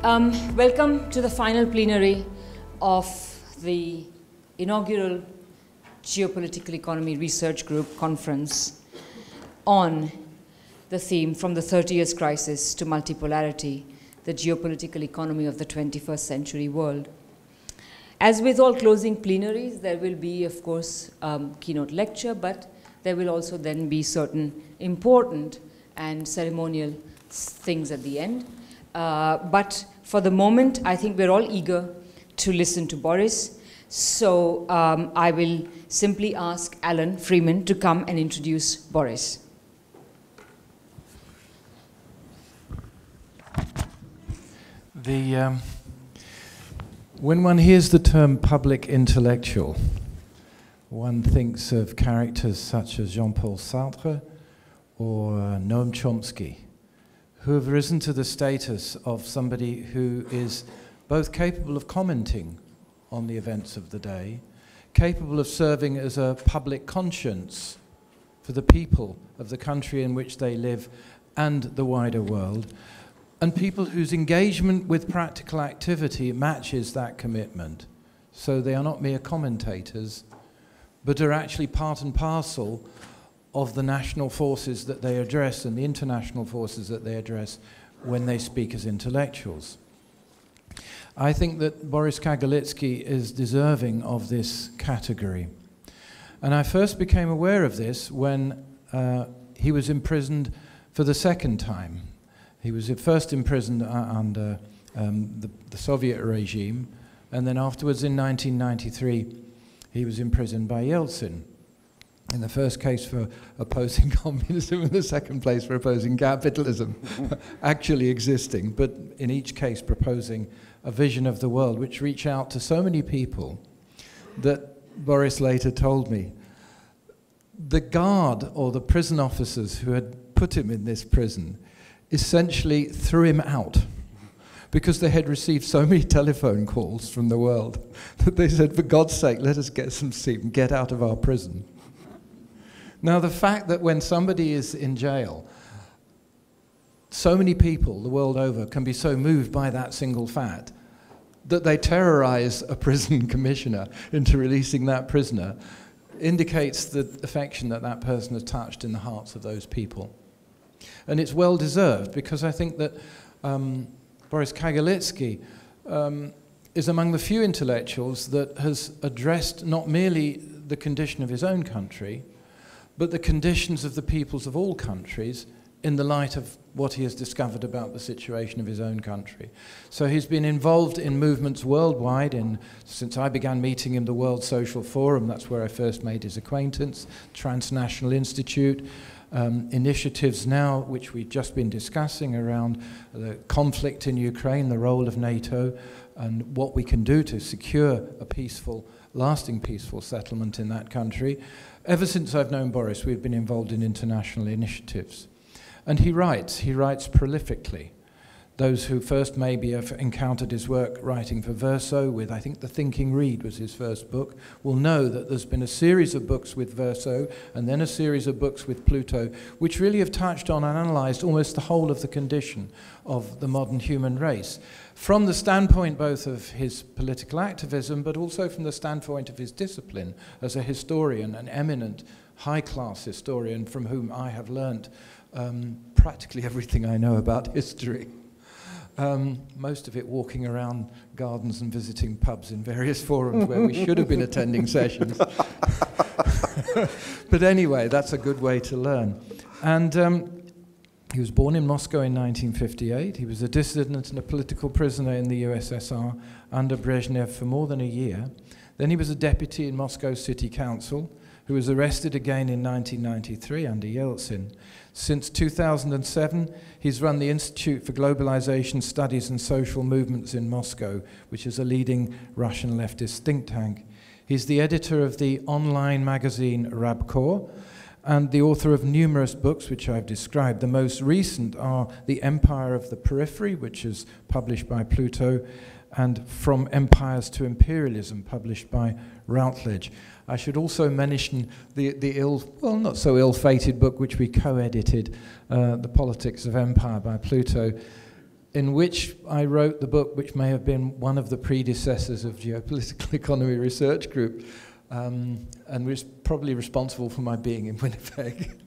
Welcome to the final plenary of the Inaugural Geopolitical Economy Research Group Conference on the theme From the 30 Years Crisis to Multipolarity, the Geopolitical Economy of the 21st Century World. As with all closing plenaries, there will be, of course, keynote lecture, but there will also then be certain important and ceremonial things at the end. But for the moment, I think we're all eager to listen to Boris. So I will simply ask Alan Freeman to come and introduce Boris. When one hears the term public intellectual, one thinks of characters such as Jean-Paul Sartre or Noam Chomsky, who have risen to the status of somebody who is both capable of commenting on the events of the day, capable of serving as a public conscience for the people of the country in which they live and the wider world, and people whose engagement with practical activity matches that commitment. So they are not mere commentators, but are actually part and parcel of the national forces that they address and the international forces that they address when they speak as intellectuals. I think that Boris Kagarlitsky is deserving of this category. And I first became aware of this when he was imprisoned for the second time. He was first imprisoned under the Soviet regime, and then afterwards in 1993 he was imprisoned by Yeltsin. In the first case for opposing communism, in the second place for opposing capitalism actually existing, but in each case proposing a vision of the world which reached out to so many people that Boris later told me the guard or the prison officers who had put him in this prison essentially threw him out because they had received so many telephone calls from the world that they said, for God's sake, let us get some sleep and get out of our prison. Now, the fact that when somebody is in jail, so many people the world over can be so moved by that single fact that they terrorize a prison commissioner into releasing that prisoner indicates the affection that that person has touched in the hearts of those people. And it's well deserved, because I think that Boris Kagarlitsky is among the few intellectuals that has addressed not merely the condition of his own country, but the conditions of the peoples of all countries in the light of what he has discovered about the situation of his own country. So he's been involved in movements worldwide, since I began meeting him, the World Social Forum, that's where I first made his acquaintance, Transnational Institute, initiatives now which we've just been discussing around the conflict in Ukraine, the role of NATO, and what we can do to secure a peaceful, lasting peaceful settlement in that country. Ever since I've known Boris, we've been involved in international initiatives. And he writes prolifically. Those who first maybe have encountered his work writing for Verso with, I think, The Thinking Reed was his first book, will know that there's been a series of books with Verso and then a series of books with Pluto, which really have touched on and analyzed almost the whole of the condition of the modern human race, from the standpoint both of his political activism, but also from the standpoint of his discipline as a historian, an eminent, high-class historian from whom I have learnt practically everything I know about history. Most of it walking around gardens and visiting pubs in various forums where we should have been attending sessions. But anyway, that's a good way to learn. And he was born in Moscow in 1958. He was a dissident and a political prisoner in the USSR under Brezhnev for more than a year. Then he was a deputy in Moscow City Council, who was arrested again in 1993 under Yeltsin. Since 2007, he's run the Institute for Globalization Studies and Social Movements in Moscow, which is a leading Russian leftist think tank. He's the editor of the online magazine Rabkor, and the author of numerous books which I've described. The most recent are The Empire of the Periphery, which is published by Pluto, and From Empires to Imperialism, published by Routledge. I should also mention the not so ill-fated book which we co-edited, The Politics of Empire by Pluto. in which I wrote the book which may have been one of the predecessors of Geopolitical Economy Research Group, and was probably responsible for my being in Winnipeg,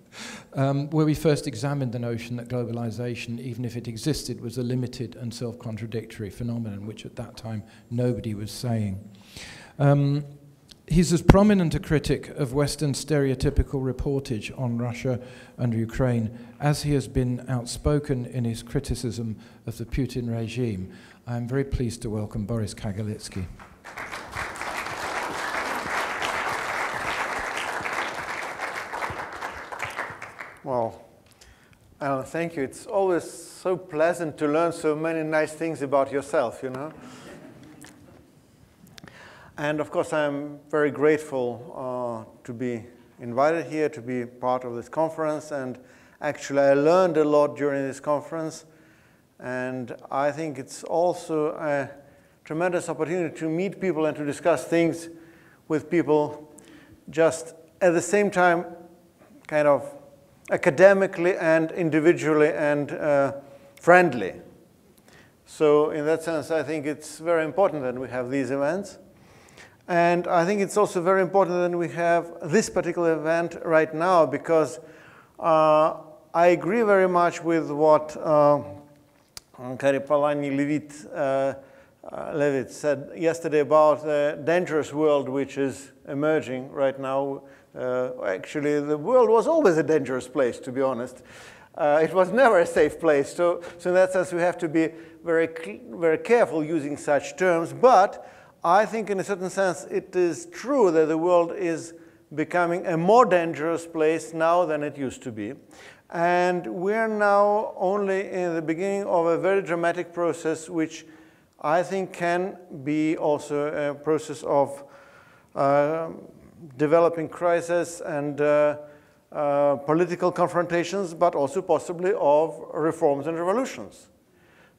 where we first examined the notion that globalization, even if it existed, was a limited and self-contradictory phenomenon, which at that time nobody was saying. He's as prominent a critic of Western stereotypical reportage on Russia and Ukraine as he has been outspoken in his criticism of the Putin regime. I'm very pleased to welcome Boris Kagarlitsky. Well, Alan, thank you. It's always so pleasant to learn so many nice things about yourself, you know. And of course, I'm very grateful to be invited here, to be part of this conference. And actually, I learned a lot during this conference. And I think it's also a tremendous opportunity to meet people and to discuss things with people just at the same time, kind of academically and individually and friendly. So in that sense, I think it's very important that we have these events. And I think it's also very important that we have this particular event right now, because I agree very much with what Levitt said yesterday about the dangerous world which is emerging right now. Actually, the world was always a dangerous place, to be honest. It was never a safe place. So in that sense, we have to be very careful using such terms. But I think in a certain sense, it is true that the world is becoming a more dangerous place now than it used to be. And we're now only in the beginning of a very dramatic process, which I think can be also a process of developing crisis and political confrontations, but also possibly of reforms and revolutions.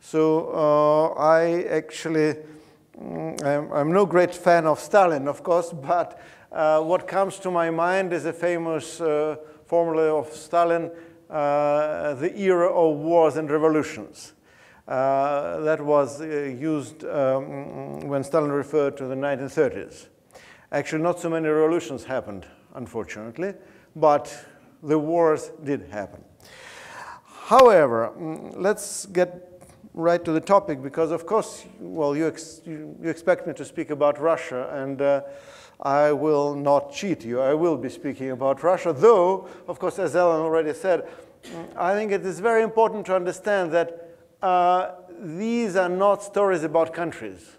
So I actually, I'm no great fan of Stalin, of course, but what comes to my mind is a famous formula of Stalin, the era of wars and revolutions. That was used when Stalin referred to the 1930s. Actually, not so many revolutions happened, unfortunately, but the wars did happen. However, let's get right to the topic, because of course, well, you expect me to speak about Russia, and I will not cheat you. I will be speaking about Russia, though, of course, as Ellen already said, I think it is very important to understand that these are not stories about countries,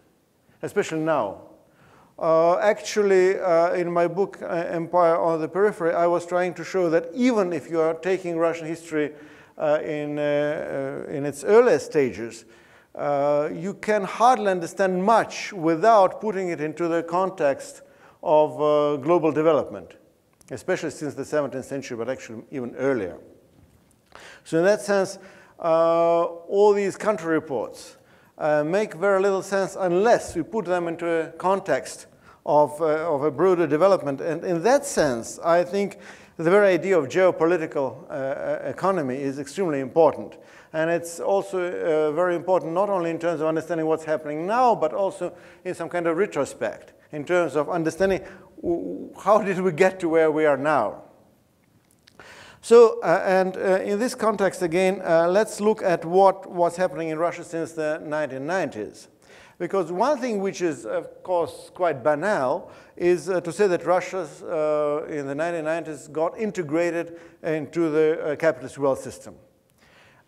especially now. Actually, in my book, Empire on the Periphery, I was trying to show that even if you are taking Russian history in its earliest stages, you can hardly understand much without putting it into the context of global development, especially since the 17th century, but actually even earlier. So in that sense, all these country reports make very little sense unless we put them into a context of a broader development. And in that sense, I think the very idea of geopolitical economy is extremely important. And it's also very important not only in terms of understanding what's happening now, but also in some kind of retrospect, in terms of understanding how did we get to where we are now. So, in this context again, let's look at what was happening in Russia since the 1990s. Because one thing which is, of course, quite banal is to say that Russia in the 1990s got integrated into the capitalist world system.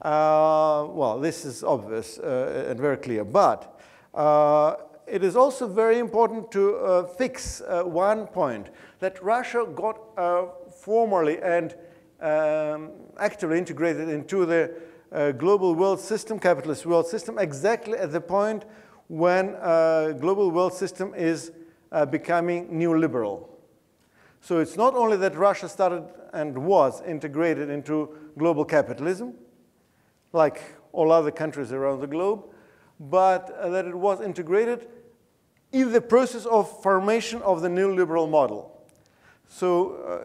Well, this is obvious and very clear. But it is also very important to fix one point, that Russia got formally and actively integrated into the global world system, capitalist world system, exactly at the point when global world system is becoming neoliberal. So it's not only that Russia started and was integrated into global capitalism, like all other countries around the globe, but that it was integrated in the process of formation of the neoliberal model. So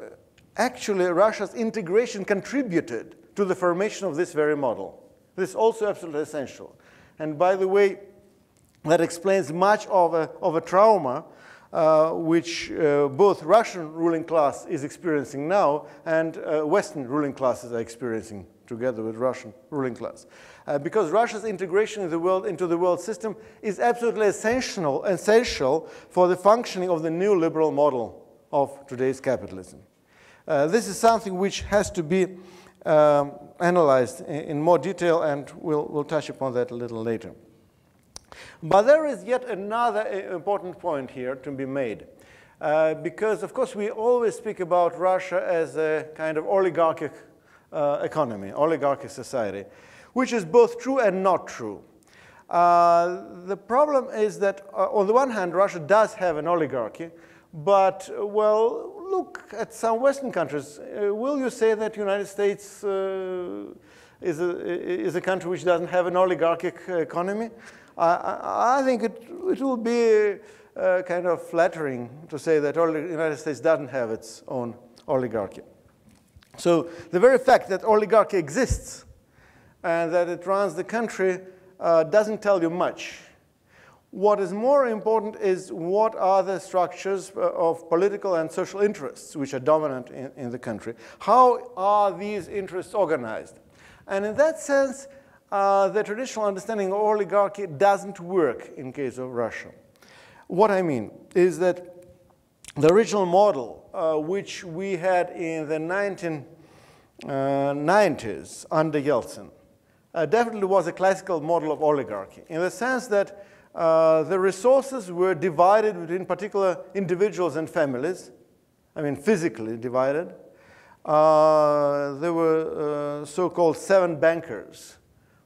actually, Russia's integration contributed to the formation of this very model. This is also absolutely essential. And by the way, that explains much of a trauma which both Russian ruling class is experiencing now and Western ruling classes are experiencing together with Russian ruling class. Because Russia's integration in the world, into the world system is absolutely essential for the functioning of the neoliberal model of today's capitalism. This is something which has to be analyzed in more detail, and we'll touch upon that a little later. But there is yet another important point here to be made. Because, of course, we always speak about Russia as a kind of oligarchic economy, oligarchic society, which is both true and not true. The problem is that, on the one hand, Russia does have an oligarchy, but, well, look at some Western countries. Will you say that the United States is a country which doesn't have an oligarchic economy? I think it will be kind of flattering to say that the United States doesn't have its own oligarchy. So the very fact that oligarchy exists and that it runs the country doesn't tell you much. What is more important is what are the structures of political and social interests which are dominant in the country. How are these interests organized? And in that sense, the traditional understanding of oligarchy doesn't work in case of Russia. What I mean is that the original model, which we had in the 1990s under Yeltsin, definitely was a classical model of oligarchy, in the sense that the resources were divided between particular individuals and families, I mean physically divided. There were so-called 7 bankers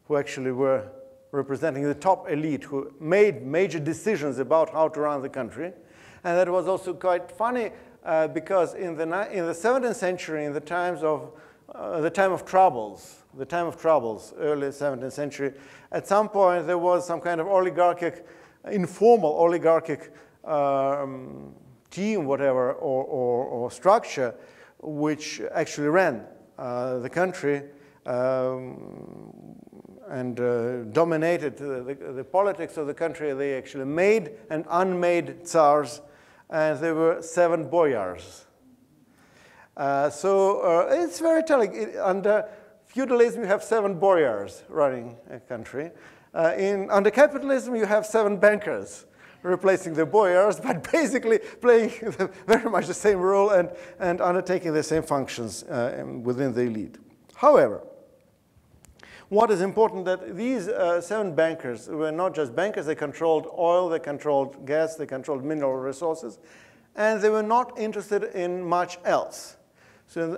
who actually were representing the top elite, who made major decisions about how to run the country. And that was also quite funny because in the 17th century, in the time of troubles, early 17th century, at some point there was some kind of oligarchic, informal oligarchic team, whatever, or structure, which actually ran the country and dominated the politics of the country. They actually made and unmade tsars, and there were 7 boyars. So it's very telling. Under feudalism, you have 7 boyars running a country. Under capitalism, you have 7 bankers replacing the boyars, but basically playing very much the same role and undertaking the same functions within the elite. However, what is important that these 7 bankers were not just bankers, they controlled oil, they controlled gas, they controlled mineral resources, and they were not interested in much else. So,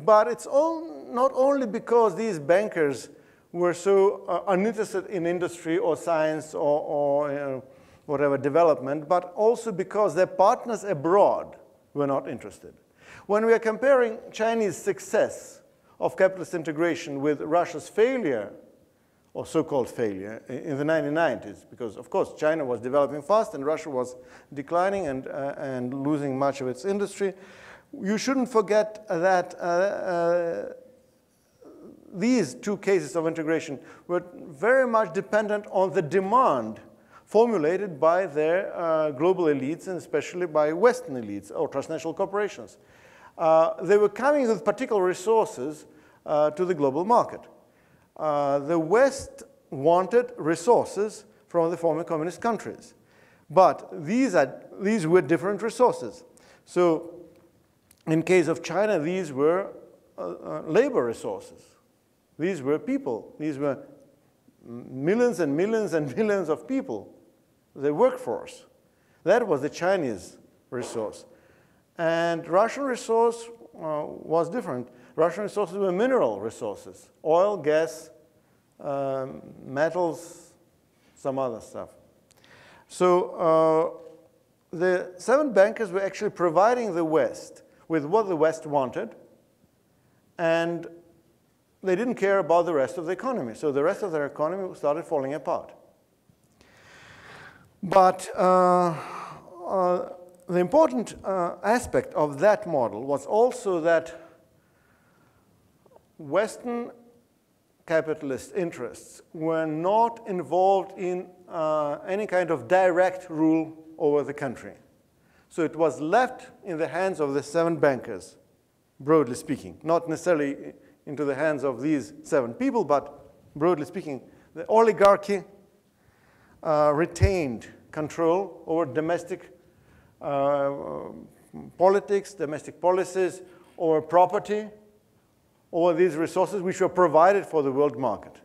but it's not only because these bankers were so uninterested in industry or science or whatever development, but also because their partners abroad were not interested. When we are comparing Chinese success of capitalist integration with Russia's failure, or so-called failure, in the 1990s, because of course China was developing fast and Russia was declining and losing much of its industry, you shouldn't forget that these 2 cases of integration were very much dependent on the demand formulated by their global elites, and especially by Western elites or transnational corporations. They were coming with particular resources to the global market. The West wanted resources from the former communist countries, but these were different resources. So in case of China, these were labor resources. These were people. These were millions and millions and millions of people, the workforce. That was the Chinese resource. And Russian resource was different. Russian resources were mineral resources, oil, gas, metals, some other stuff. So the 7 bankers were actually providing the West with what the West wanted, and they didn't care about the rest of the economy. So the rest of their economy started falling apart. But the important aspect of that model was also that Western capitalist interests were not involved in any kind of direct rule over the country. So it was left in the hands of the 7 bankers, broadly speaking, not necessarily into the hands of these 7 people, but broadly speaking, the oligarchy retained control over domestic politics, domestic policies, over property, over these resources which were provided for the world market.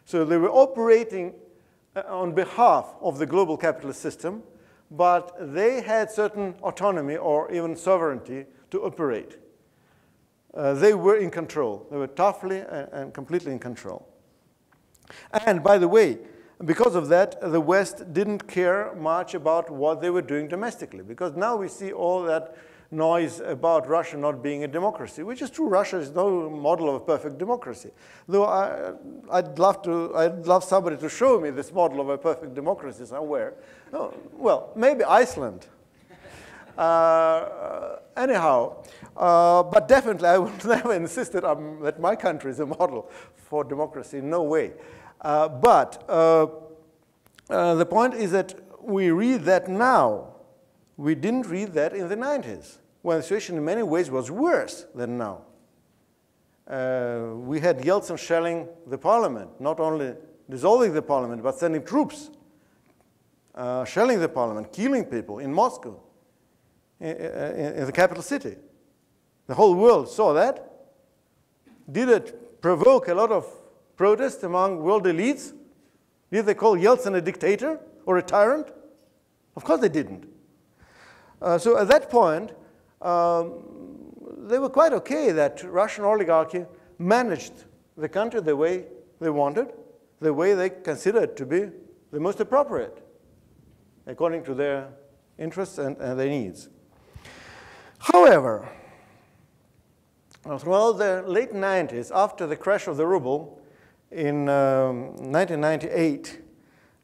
So they were operating on behalf of the global capitalist system, but they had certain autonomy or even sovereignty to operate. They were in control. They were toughly and completely in control. And by the way, because of that, the West didn't care much about what they were doing domestically, because now we see all that noise about Russia not being a democracy, which is true. Russia is no model of a perfect democracy. Though I'd love somebody to show me this model of a perfect democracy somewhere. Oh, well, maybe Iceland. Anyhow, but definitely I would never insist that my country is a model for democracy. No way. But the point is that we read that now. We didn't read that in the 90s, when the situation in many ways was worse than now. We had Yeltsin shelling the parliament, not only dissolving the parliament, but sending troops, shelling the parliament, killing people in Moscow, in the capital city. The whole world saw that. Did it provoke a lot of protest among world elites? Did they call Yeltsin a dictator or a tyrant? Of course they didn't. So at that point, they were quite okay that Russian oligarchy managed the country the way they wanted, the way they considered to be the most appropriate, according to their interests and their needs. However, throughout the late 90s, after the crash of the ruble in 1998,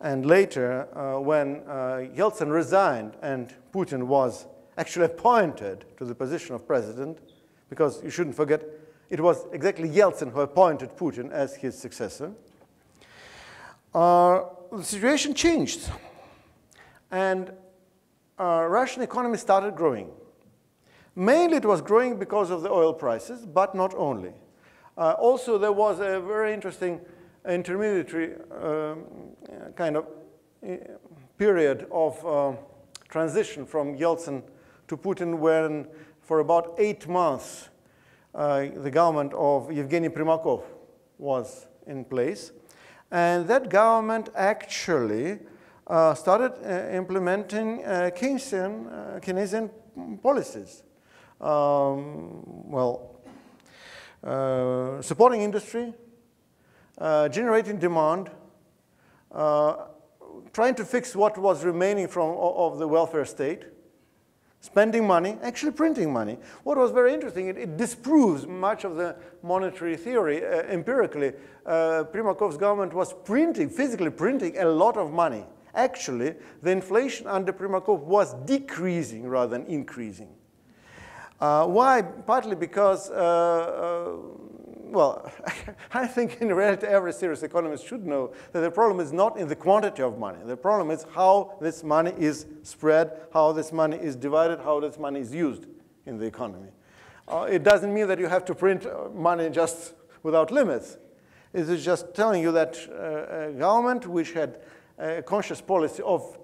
and later, when Yeltsin resigned and Putin was actually appointed to the position of president, because you shouldn't forget, it was exactly Yeltsin who appointed Putin as his successor, the situation changed. And Russian economy started growing. Mainly it was growing because of the oil prices, but not only. Also, there was a very interesting intermediary kind of period of transition from Yeltsin to Putin, when for about 8 months the government of Yevgeny Primakov was in place. And that government actually started implementing Keynesian policies. Supporting industry, generating demand, trying to fix what was remaining of the welfare state, spending money, actually printing money. What was very interesting, it disproves much of the monetary theory empirically. Primakov's government was physically printing a lot of money. Actually, the inflation under Primakov was decreasing rather than increasing. Why? Partly because, well, I think in reality every serious economist should know that the problem is not in the quantity of money. The problem is how this money is spread, how this money is divided, how this money is used in the economy. It doesn't mean that you have to print money just without limits. It is just telling you that a government which had a conscious policy of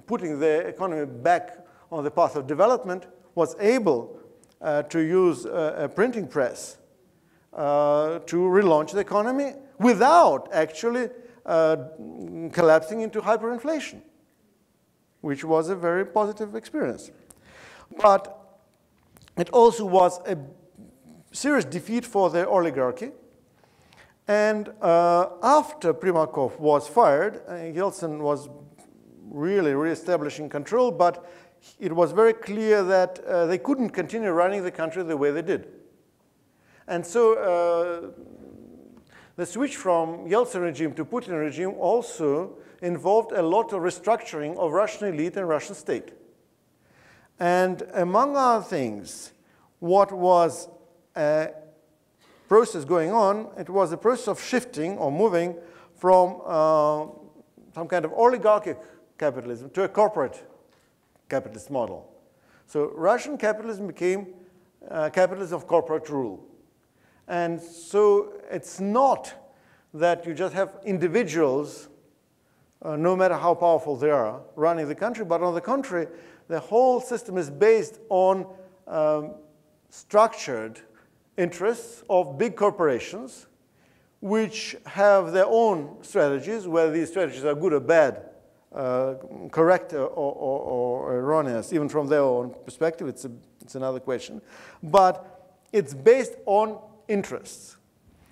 putting the economy back on the path of development was able to use a printing press to relaunch the economy without actually collapsing into hyperinflation, which was a very positive experience. But it also was a serious defeat for the oligarchy. And after Primakov was fired, Yeltsin was really reestablishing control, but it was very clear that they couldn't continue running the country the way they did. And so the switch from Yeltsin regime to Putin regime also involved a lot of restructuring of Russian elite and Russian state. And among other things, what was process going on. It was a process of shifting or moving from some kind of oligarchic capitalism to a corporate capitalist model. So Russian capitalism became capitalism of corporate rule. And so it's not that you just have individuals, no matter how powerful they are, running the country, but on the contrary, the whole system is based on structured interests of big corporations which have their own strategies, whether these strategies are good or bad, correct or erroneous, even from their own perspective, it's another question. But it's based on interests.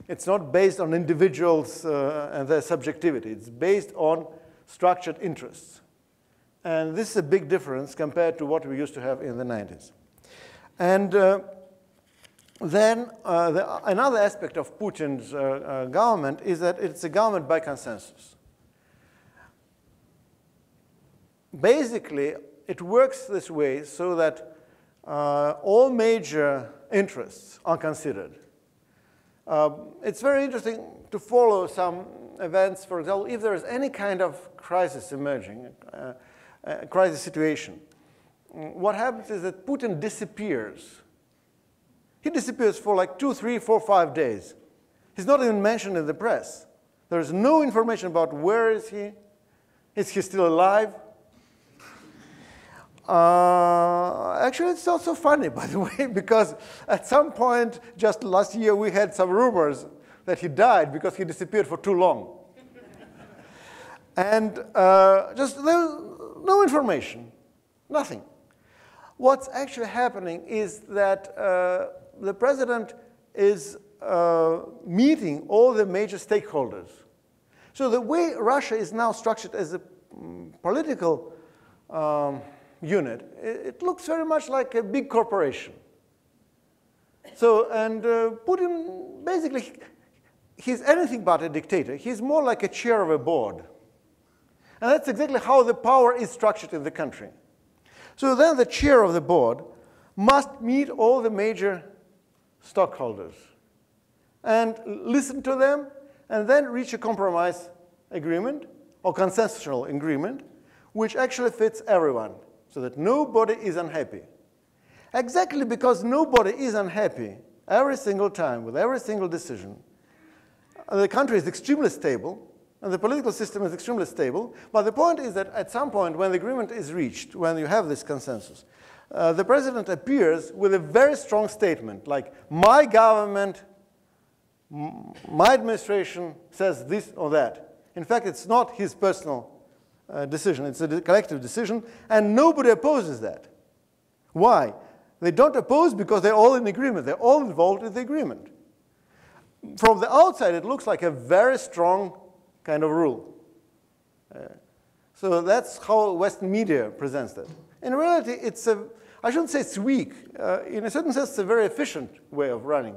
It's not based on individuals and their subjectivity. It's based on structured interests. And this is a big difference compared to what we used to have in the 90s. And then another aspect of Putin's government is that it's a government by consensus. Basically, it works this way so that all major interests are considered. It's very interesting to follow some events. For example, if there is any kind of crisis emerging, a crisis situation, what happens is that Putin disappears. He disappears for like 2, 3, 4, 5 days. He's not even mentioned in the press. There is no information about where is he. Is he still alive? Actually, it's also funny, by the way, because at some point just last year we had some rumors that he died because he disappeared for too long. And just no information, nothing. What's actually happening is that the president is meeting all the major stakeholders. So the way Russia is now structured as a political unit, it looks very much like a big corporation. So, and Putin, basically, he's anything but a dictator. He's more like a chair of a board. And that's exactly how the power is structured in the country. So then the chair of the board must meet all the major stockholders and listen to them and then reach a compromise agreement or consensual agreement which actually fits everyone so that nobody is unhappy. Exactly because nobody is unhappy every single time with every single decision, the country is extremely stable and the political system is extremely stable. But the point is that at some point when the agreement is reached, when you have this consensus, the president appears with a very strong statement like, my government, my administration says this or that. In fact, it's not his personal decision. It's a collective decision, and nobody opposes that. Why? They don't oppose because they're all in agreement. They're all involved in the agreement. From the outside, it looks like a very strong kind of rule. So that's how Western media presents that. In reality, it's I shouldn't say it's weak. In a certain sense, it's a very efficient way of running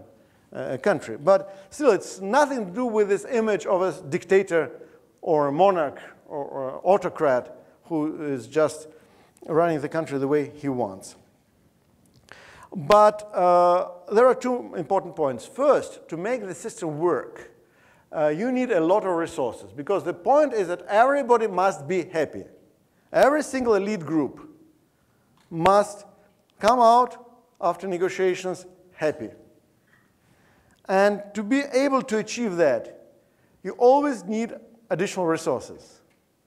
a country. But still, it's nothing to do with this image of a dictator or a monarch or autocrat who is just running the country the way he wants. But there are two important points. First, to make the system work, you need a lot of resources, because the point is that everybody must be happy. Every single elite group must come out after negotiations happy. And to be able to achieve that, you always need additional resources.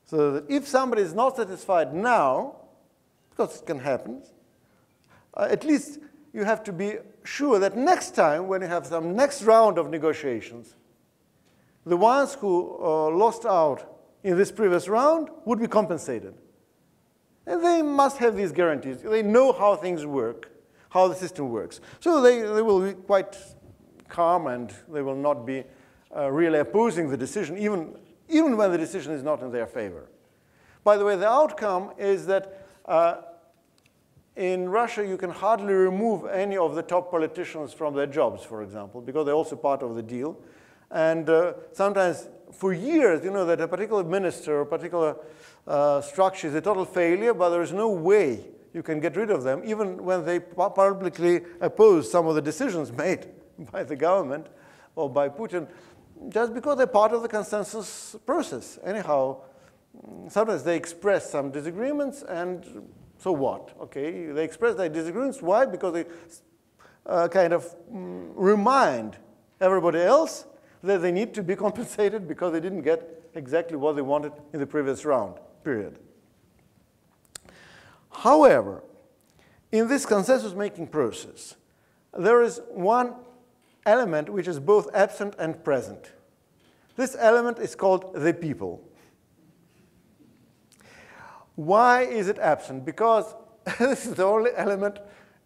So that if somebody is not satisfied now, because it can happen, at least you have to be sure that next time, when you have some next round of negotiations, the ones who lost out in this previous round would be compensated. And they must have these guarantees. They know how things work, how the system works. So they will be quite calm, and they will not be really opposing the decision, even when the decision is not in their favor. By the way, the outcome is that in Russia, you can hardly remove any of the top politicians from their jobs, for example, because they're also part of the deal. And sometimes, for years, you know that a particular minister or a particular structure is a total failure, but there is no way you can get rid of them, even when they publicly oppose some of the decisions made by the government. or by Putin, just because they're part of the consensus process. Anyhow, sometimes they express some disagreements, and so what? Okay, they express their disagreements. Why? Because they kind of remind everybody else that they need to be compensated because they didn't get exactly what they wanted in the previous round, period. However, in this consensus-making process, there is one element which is both absent and present. This element is called the people. Why is it absent? Because this is the only element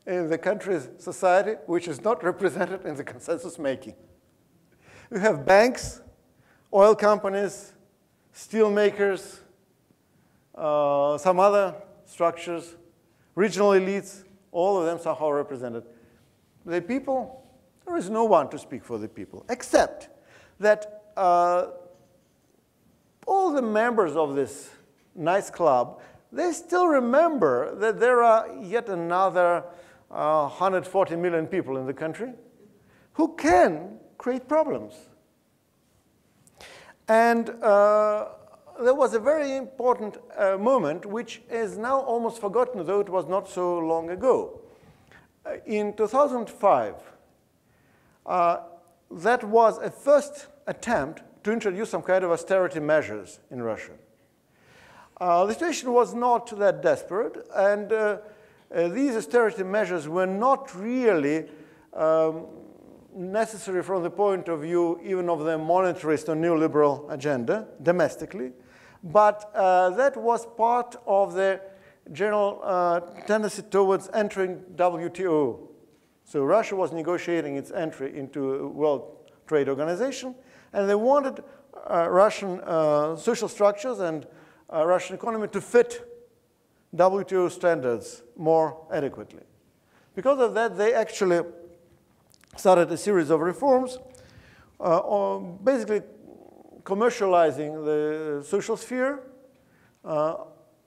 in the country's society which is not represented in the consensus-making. We have banks, oil companies, steel makers, some other structures, regional elites, all of them somehow represented. The people, there is no one to speak for the people, except that all the members of this nice club, they still remember that there are yet another 140 million people in the country who can create problems. And there was a very important moment which is now almost forgotten, though it was not so long ago. In 2005, that was a first attempt to introduce some kind of austerity measures in Russia. The situation was not that desperate, and these austerity measures were not really necessary from the point of view even of the monetarist or neoliberal agenda domestically, but that was part of the general tendency towards entering WTO. So Russia was negotiating its entry into World Trade Organization, and they wanted Russian social structures and Russian economy to fit WTO standards more adequately. Because of that, they actually started a series of reforms, basically commercializing the social sphere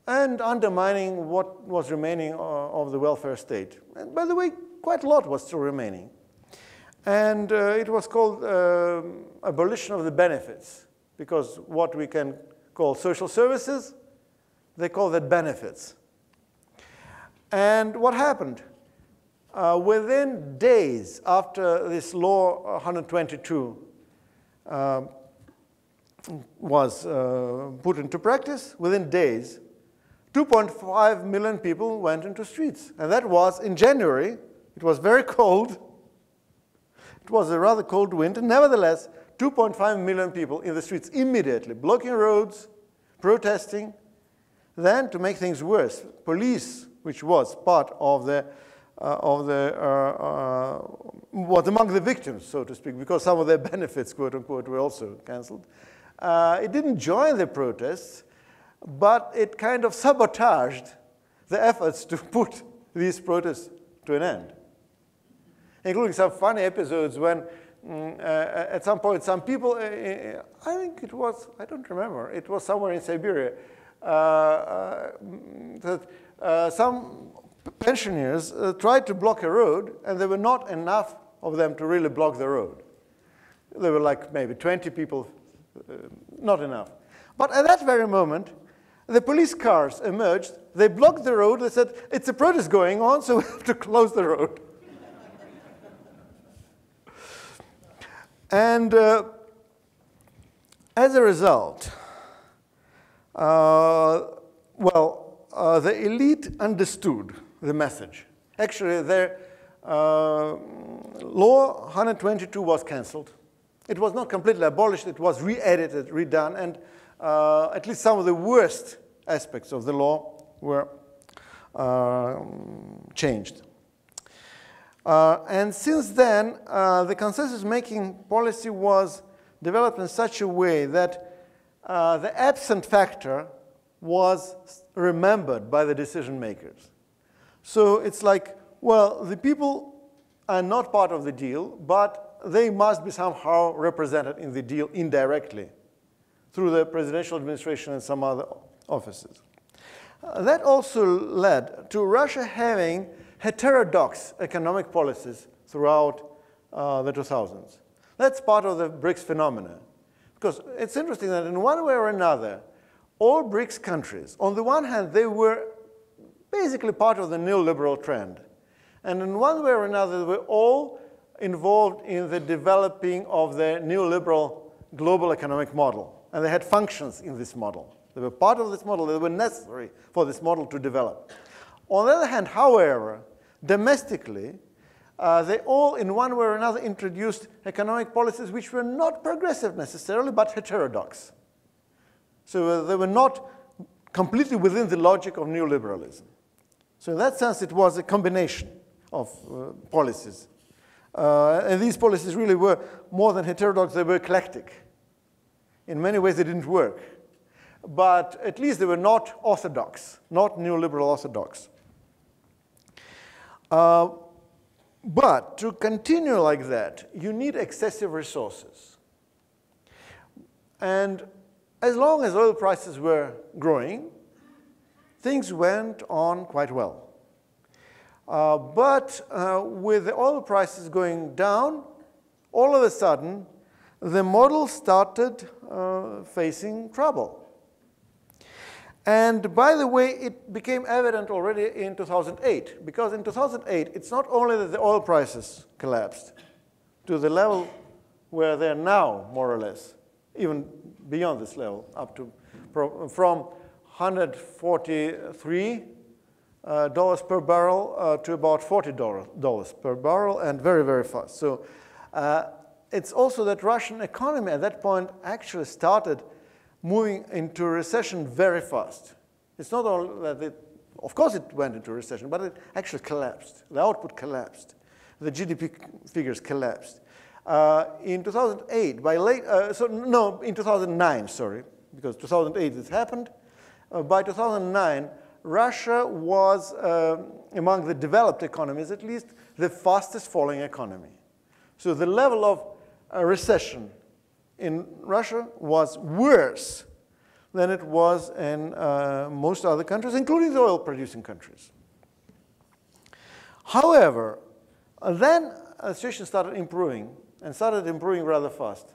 and undermining what was remaining of the welfare state. And by the way, quite a lot was still remaining. And it was called abolition of the benefits, because what we can call social services, they call that benefits. And what happened? Within days after this law 122 was put into practice, within days, 2.5 million people went into streets. And that was in January. It was very cold. It was a rather cold winter. Nevertheless, 2.5 million people in the streets immediately, blocking roads, protesting. Then, to make things worse, police, which was part of the was among the victims, so to speak, because some of their benefits, quote unquote, were also cancelled. It didn't join the protests, but it kind of sabotaged the efforts to put these protests to an end, including some funny episodes when at some point some people, I think it was, I don't remember, it was somewhere in Siberia, some pensioners tried to block a road, and there were not enough of them to really block the road. There were like maybe 20 people, not enough. But at that very moment, the police cars emerged. They blocked the road. They said, it's a protest going on, so we have to close the road. And as a result, the elite understood the message. Actually, their law 122 was cancelled. It was not completely abolished. It was re-edited, redone, and at least some of the worst aspects of the law were changed. And since then, the consensus-making policy was developed in such a way that the absent factor was remembered by the decision makers. So it's like, well, the people are not part of the deal, but they must be somehow represented in the deal indirectly through the presidential administration and some other offices. That also led to Russia having heterodox economic policies throughout the 2000s. That's part of the BRICS phenomena. Because it's interesting that in one way or another, all BRICS countries, on the one hand, they were basically part of the neoliberal trend. And in one way or another, they were all involved in the developing of the neoliberal global economic model. And they had functions in this model. They were part of this model. They were necessary for this model to develop. On the other hand, however, domestically, they all, in one way or another, introduced economic policies which were not progressive necessarily, but heterodox. So they were not completely within the logic of neoliberalism. So in that sense, it was a combination of policies. And these policies really were more than heterodox, they were eclectic. In many ways, they didn't work. But at least they were not orthodox, not neoliberal orthodox. But to continue like that, you need excessive resources. And as long as oil prices were growing, things went on quite well. But with the oil prices going down, all of a sudden, the model started facing trouble. And by the way, it became evident already in 2008, because in 2008, it's not only that the oil prices collapsed to the level where they're now, more or less, even beyond this level, up to from $143 per barrel to about $40 per barrel, and very, very fast. So it's also that Russian economy at that point actually started moving into recession very fast. It's not only that it, of course it went into recession, but it actually collapsed. The output collapsed. The GDP figures collapsed. In 2008, in 2009, sorry, because 2008 this happened. By 2009, Russia was, among the developed economies at least, the fastest falling economy. So the level of recession in Russia was worse than it was in most other countries, including the oil-producing countries. However, then the situation started improving, and started improving rather fast.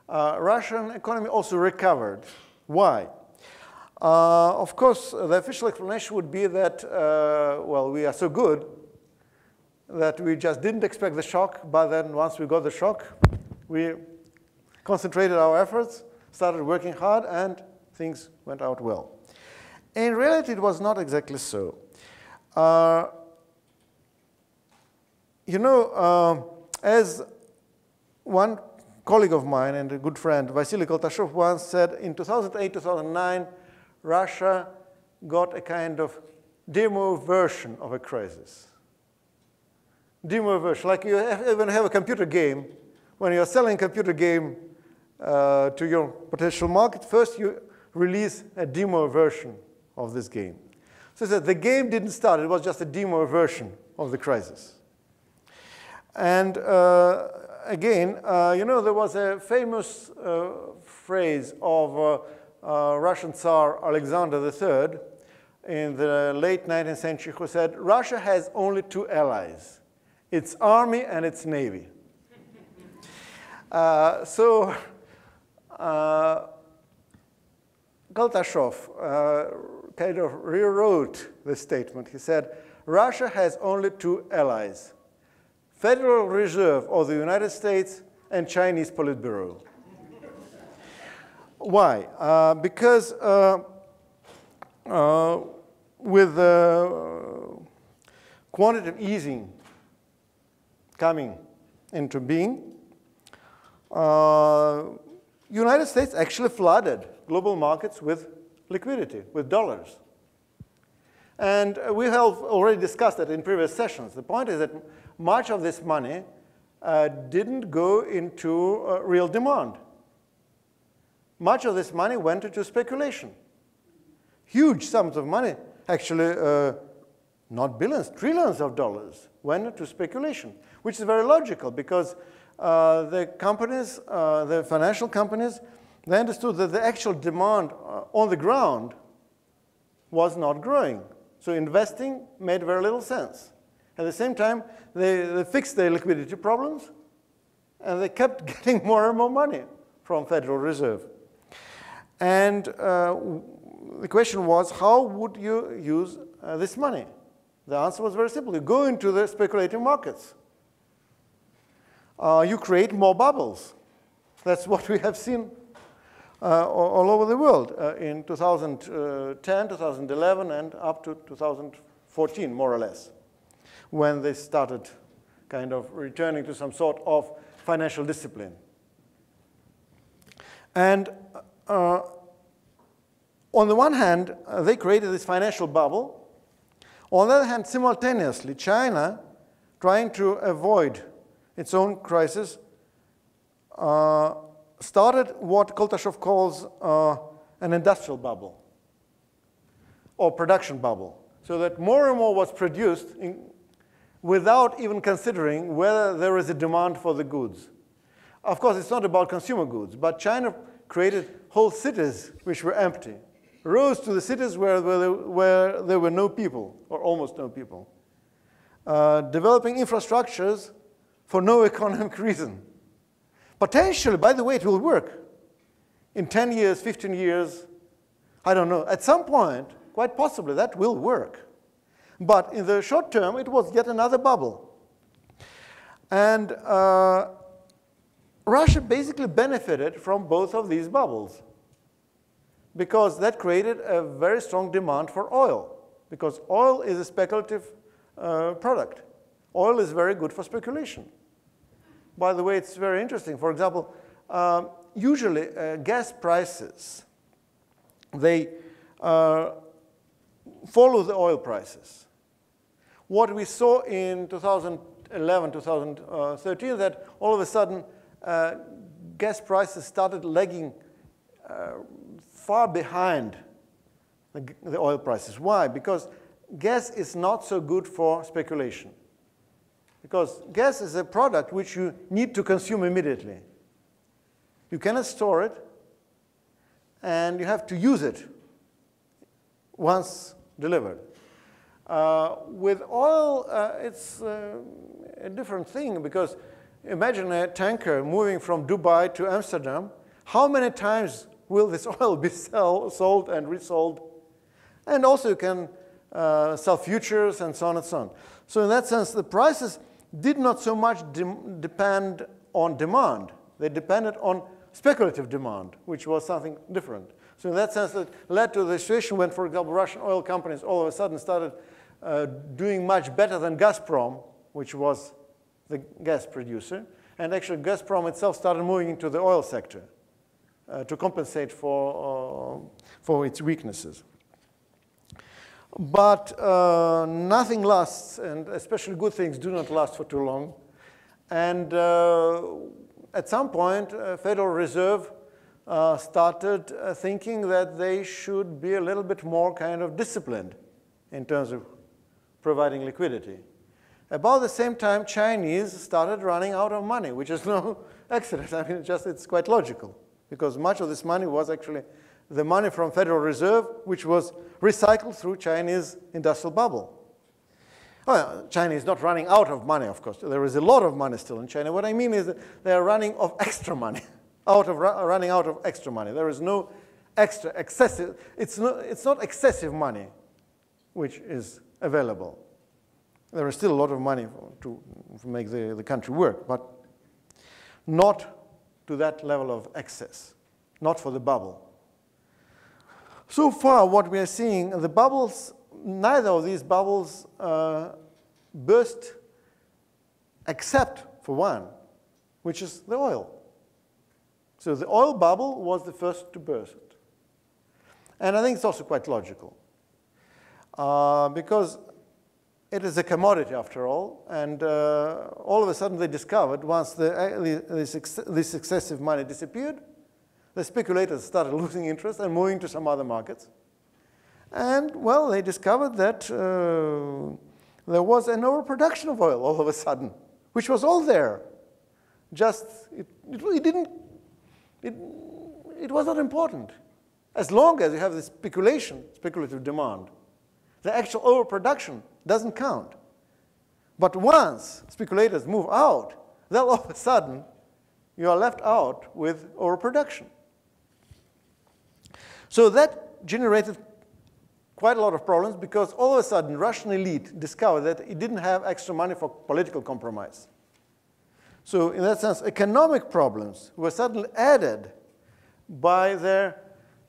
Russian economy also recovered. Why? Of course, the official explanation would be that, well, we are so good that we just didn't expect the shock, but then once we got the shock, we concentrated our efforts, started working hard, and things went out well. In reality, it was not exactly so. As one colleague of mine and a good friend, Vasily Koltashov, once said, in 2008, 2009, Russia got a kind of demo version of a crisis. Demo version, like you even have a computer game. When you're selling a computer game to your potential market, first you release a demo version of this game. So that the game didn't start, it was just a demo version of the crisis. And again, there was a famous phrase of Russian Tsar Alexander III in the late 19th century who said, Russia has only two allies, its army and its navy. Koltashov kind of rewrote the statement. He said, Russia has only two allies, Federal Reserve of the United States and Chinese Politburo. Why? Because with quantitative easing coming into being, United States actually flooded global markets with liquidity, with dollars. And we have already discussed that in previous sessions. The point is that much of this money didn't go into real demand. Much of this money went into speculation. Huge sums of money, actually not billions, trillions of dollars went into speculation, which is very logical because the companies, the financial companies, they understood that the actual demand on the ground was not growing. So investing made very little sense. At the same time, they fixed their liquidity problems, And they kept getting more and more money from Federal Reserve. And the question was, how would you use this money? The answer was very simple. You go into the speculative markets. You create more bubbles. That's what we have seen all over the world in 2010, 2011, and up to 2014, more or less, when they started kind of returning to some sort of financial discipline. And on the one hand, they created this financial bubble. On the other hand, simultaneously, China, trying to avoid its own crisis, started what Koltashov calls an industrial bubble or production bubble, so that more and more was produced without even considering whether there is a demand for the goods. Of course, it's not about consumer goods, but China created whole cities which were empty, rose to the cities where there were no people, or almost no people, developing infrastructures for no economic reason. Potentially, by the way, it will work. In 10 years, 15 years, I don't know. At some point, quite possibly, that will work. But in the short term, it was yet another bubble. And Russia basically benefited from both of these bubbles, because that created a very strong demand for oil, because oil is a speculative product. Oil is very good for speculation. By the way, it's very interesting. For example, usually gas prices, they follow the oil prices. What we saw in 2011, 2013, that all of a sudden gas prices started lagging far behind the oil prices. Why? Because gas is not so good for speculation. Because gas is a product which you need to consume immediately. You cannot store it, and you have to use it once delivered. With oil, it's a different thing, because imagine a tanker moving from Dubai to Amsterdam. How many times will this oil be sold and resold? And also you can sell futures and so on and so on. So in that sense, the prices did not so much depend on demand. They depended on speculative demand, which was something different. So in that sense, that led to the situation when, for example, Russian oil companies all of a sudden started doing much better than Gazprom, which was the gas producer. And actually, Gazprom itself started moving into the oil sector to compensate for its weaknesses. But nothing lasts, and especially good things do not last for too long. And at some point, Federal Reserve started thinking that they should be a little bit more kind of disciplined in terms of providing liquidity. About the same time, Chinese started running out of money, which is no accident. I mean, it's quite logical, because much of this money was actually the money from Federal Reserve, which was recycled through Chinese industrial bubble. Well, China is not running out of money, of course. There is a lot of money still in China. What I mean is that they are running of extra money, running out of extra money. There is no extra, excessive. It's not excessive money which is available. There is still a lot of money to make the country work, but not to that level of excess, not for the bubble. So far, what we are seeing, the bubbles, neither of these bubbles burst except for one, which is the oil. So the oil bubble was the first to burst. And I think it's also quite logical, because it is a commodity after all, and all of a sudden they discovered, once this excessive money disappeared, the speculators started losing interest and moving to some other markets. And, well, they discovered that there was an overproduction of oil all of a sudden, which was all there. Just, it was not important. As long as you have this speculative demand, the actual overproduction doesn't count. But once speculators move out, then all of a sudden you are left out with overproduction. So that generated quite a lot of problems because all of a sudden Russian elite discovered that it didn't have extra money for political compromise. So in that sense, economic problems were suddenly added by their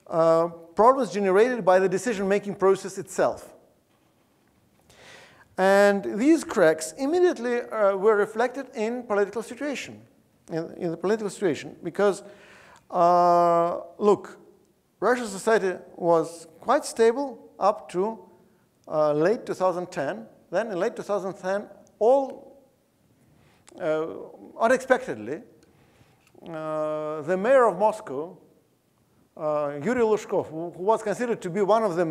problems generated by the decision-making process itself. And these cracks immediately were reflected in political situation, in the political situation, because, look, Russian society was quite stable up to late 2010. Then in late 2010, unexpectedly, the mayor of Moscow, Yuri Lushkov, who was considered to be one of the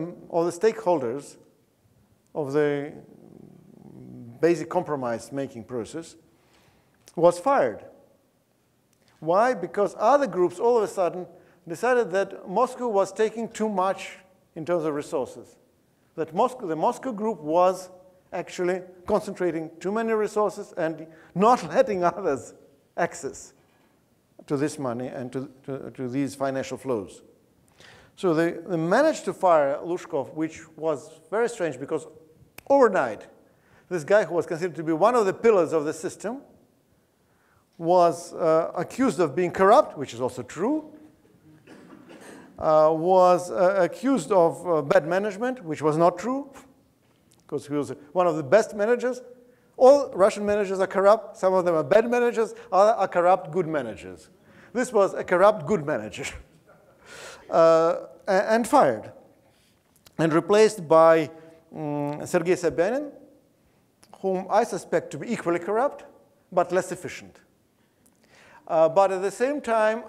stakeholders of the basic compromise-making process, was fired. Why? Because other groups all of a sudden decided that Moscow was taking too much in terms of resources. That the Moscow group was actually concentrating too many resources and not letting others access to this money and to these financial flows. So they managed to fire Lushkov, which was very strange because overnight, this guy who was considered to be one of the pillars of the system was accused of being corrupt, which is also true, was accused of bad management, which was not true, because he was one of the best managers. All Russian managers are corrupt. Some of them are bad managers, others are corrupt good managers. This was a corrupt good manager and fired and replaced by Sergei Sobyanin, whom I suspect to be equally corrupt, but less efficient. But at the same time,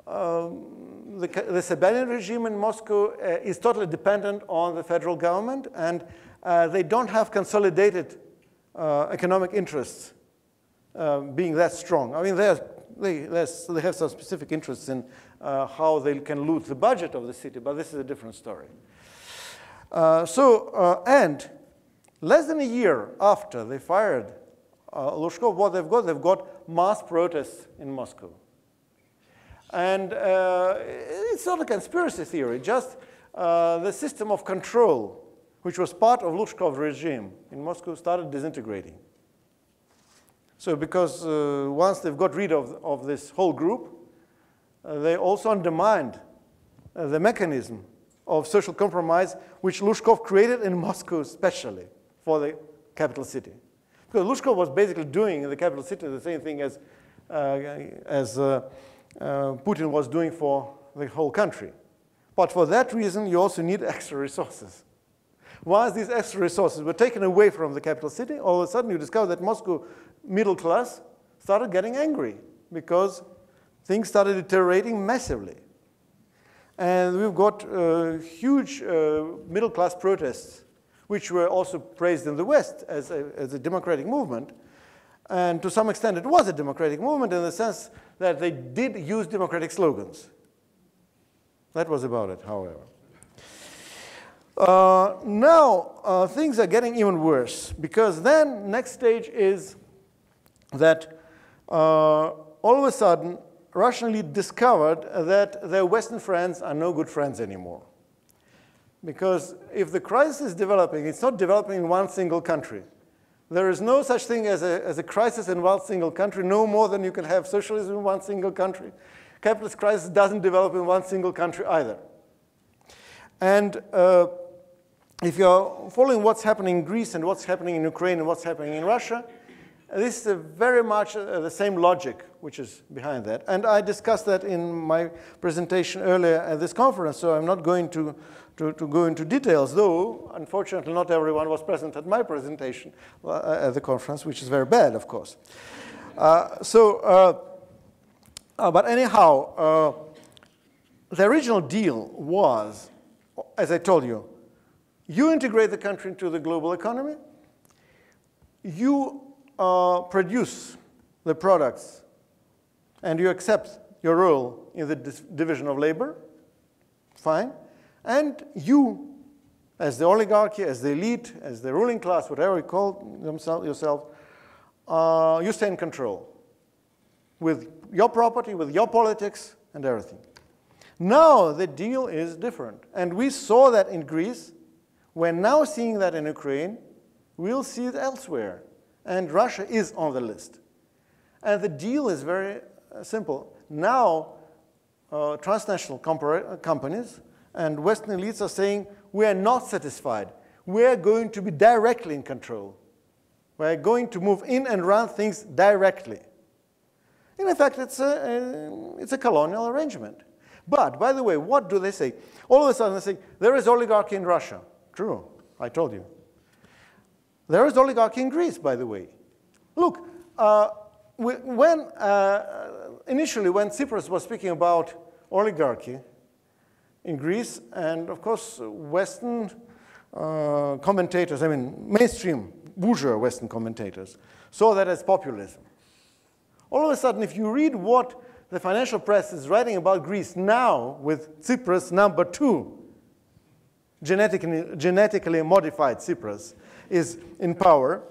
the Sobyanin regime in Moscow is totally dependent on the federal government, and they don't have consolidated economic interests being that strong. I mean, they have some specific interests in how they can loot the budget of the city, but this is a different story. And less than a year after they fired Lushkov, what they've got mass protests in Moscow. And it's not a conspiracy theory, just the system of control, which was part of Lushkov's regime in Moscow, started disintegrating. So because once they've got rid of this whole group, they also undermined the mechanism of social compromise, which Lushkov created in Moscow especially for the capital city. Because Lushkov was basically doing in the capital city the same thing as Putin was doing for the whole country. But for that reason, you also need extra resources. Once these extra resources were taken away from the capital city, all of a sudden you discover that Moscow middle class started getting angry because things started deteriorating massively. And we've got huge middle class protests, which were also praised in the West as a democratic movement. And to some extent, it was a democratic movement in the sense that they did use democratic slogans. That was about it, however. Now, things are getting even worse, because then next stage is that all of a sudden, Russian elite discovered that their Western friends are no good friends anymore. Because if the crisis is developing, it's not developing in one single country. There is no such thing as a crisis in one single country, no more than you can have socialism in one single country. Capitalist crisis doesn't develop in one single country either. And if you're following what's happening in Greece and what's happening in Ukraine and what's happening in Russia, this is very much the same logic which is behind that. And I discussed that in my presentation earlier at this conference, so I'm not going to go into details, though unfortunately not everyone was present at my presentation at the conference, which is very bad, of course. But anyhow, the original deal was, as I told you, you integrate the country into the global economy, you produce the products, and you accept your role in the division of labor, fine. And you, as the oligarchy, as the elite, as the ruling class, whatever you call yourself, you stay in control. with your property, with your politics, and everything. Now the deal is different. And we saw that in Greece. We're now seeing that in Ukraine. We'll see it elsewhere. And Russia is on the list. And the deal is very simple. Now, transnational companies and Western elites are saying, we are not satisfied. We are going to be directly in control. We are going to move in and run things directly. And in fact, it's a colonial arrangement. But, by the way, what do they say? All of a sudden they say, there is oligarchy in Russia. True, I told you. There is oligarchy in Greece, by the way. Look, initially when Tsipras was speaking about oligarchy in Greece, and of course Western commentators, I mean mainstream bourgeois Western commentators, saw that as populism. All of a sudden, if you read what the financial press is writing about Greece now with Tsipras #2, genetically modified Tsipras, is in power,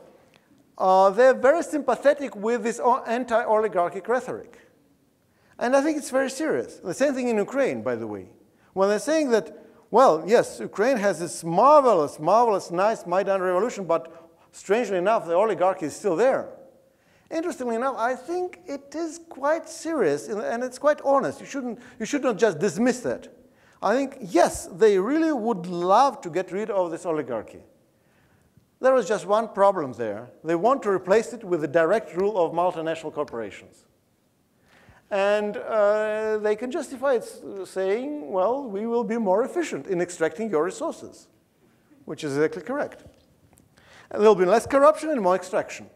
they're very sympathetic with this anti-oligarchic rhetoric. And I think it's very serious. The same thing in Ukraine, by the way. When they're saying that, well, yes, Ukraine has this marvelous, marvelous, nice Maidan revolution, but strangely enough, the oligarchy is still there. Interestingly enough, I think it is quite serious, and it's quite honest. You should not just dismiss that. I think, yes, they really would love to get rid of this oligarchy. There is just one problem there. They want to replace it with the direct rule of multinational corporations. And they can justify it saying, well, we will be more efficient in extracting your resources, which is exactly correct. And there will be less corruption and more extraction.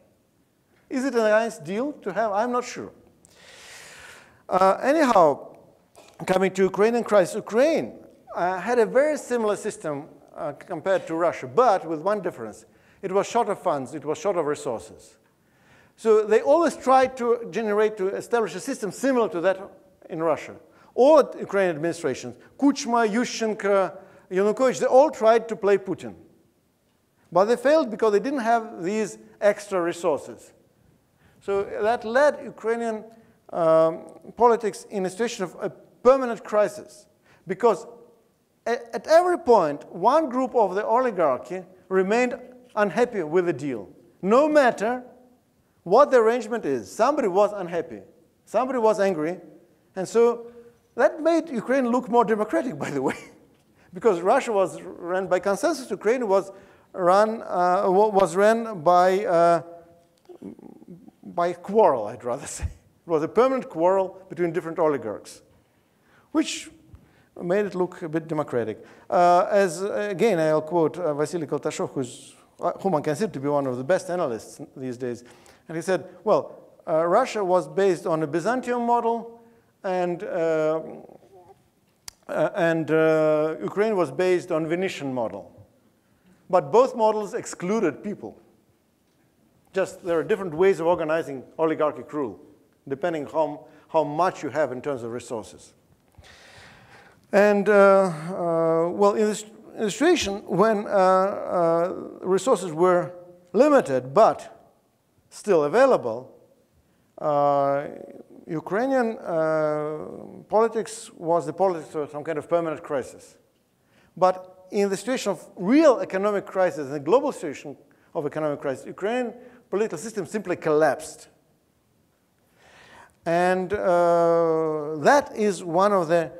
Is it a nice deal to have? I'm not sure. Anyhow, coming to Ukrainian crisis, Ukraine had a very similar system compared to Russia, but with one difference. It was short of funds, it was short of resources. So they always tried to establish a system similar to that in Russia. All Ukrainian administrations, Kuchma, Yushchenko, Yanukovych, they all tried to play Putin. But they failed because they didn't have these extra resources. So that led Ukrainian politics in a situation of a permanent crisis. Because at every point, one group of the oligarchy remained unhappy with the deal. No matter what the arrangement is, somebody was unhappy. Somebody was angry. And so that made Ukraine look more democratic, by the way. Because Russia was run by consensus, Ukraine was run by quarrel, I'd rather say. It was a permanent quarrel between different oligarchs, which made it look a bit democratic. Again, I'll quote Vasily Koltashov, whom I consider to be one of the best analysts these days. And he said, well, Russia was based on a Byzantium model, and Ukraine was based on Venetian model. But both models excluded people. Just there are different ways of organizing oligarchic rule, depending how much you have in terms of resources. And well, in a situation when resources were limited but still available, Ukrainian politics was the politics of some kind of permanent crisis. But in the situation of real economic crisis, the global situation of economic crisis, Ukrainian political system simply collapsed. And that is one of the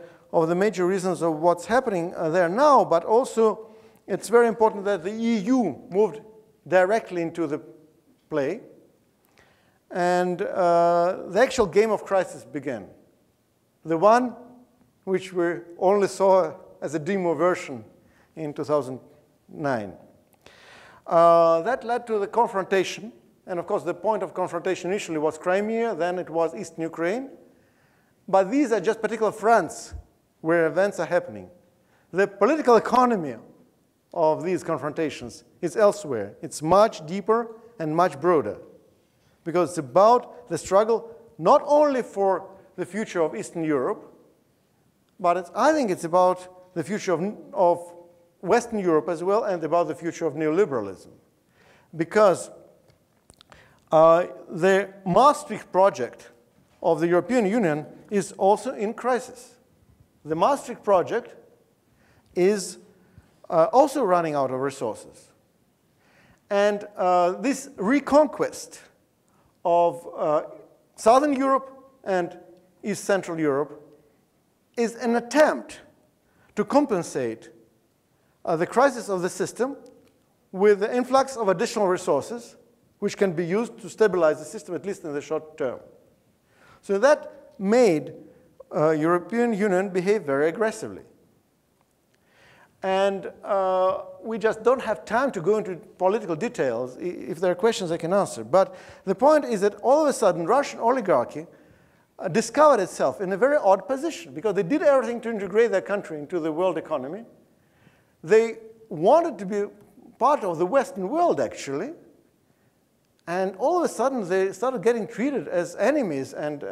major reasons of what's happening there now, but also it's very important that the EU moved directly into the play, and the actual game of crisis began. The one which we only saw as a demo version in 2009. That led to the confrontation, and of course the point of confrontation initially was Crimea, then it was Eastern Ukraine, but these are just particular fronts where events are happening. The political economy of these confrontations is elsewhere. It's much deeper and much broader, because it's about the struggle not only for the future of Eastern Europe, but I think it's about the future of Western Europe as well, and about the future of neoliberalism. Because the Maastricht project of the European Union is also in crisis. The Maastricht project is also running out of resources. And this reconquest of Southern Europe and East Central Europe is an attempt to compensate the crisis of the system with the influx of additional resources, which can be used to stabilize the system, at least in the short term. So that made European Union behave very aggressively. And we just don't have time to go into political details. If there are questions, I can answer. But the point is that all of a sudden, Russian oligarchy discovered itself in a very odd position, because they did everything to integrate their country into the world economy. They wanted to be part of the Western world, actually. And all of a sudden, they started getting treated as enemies and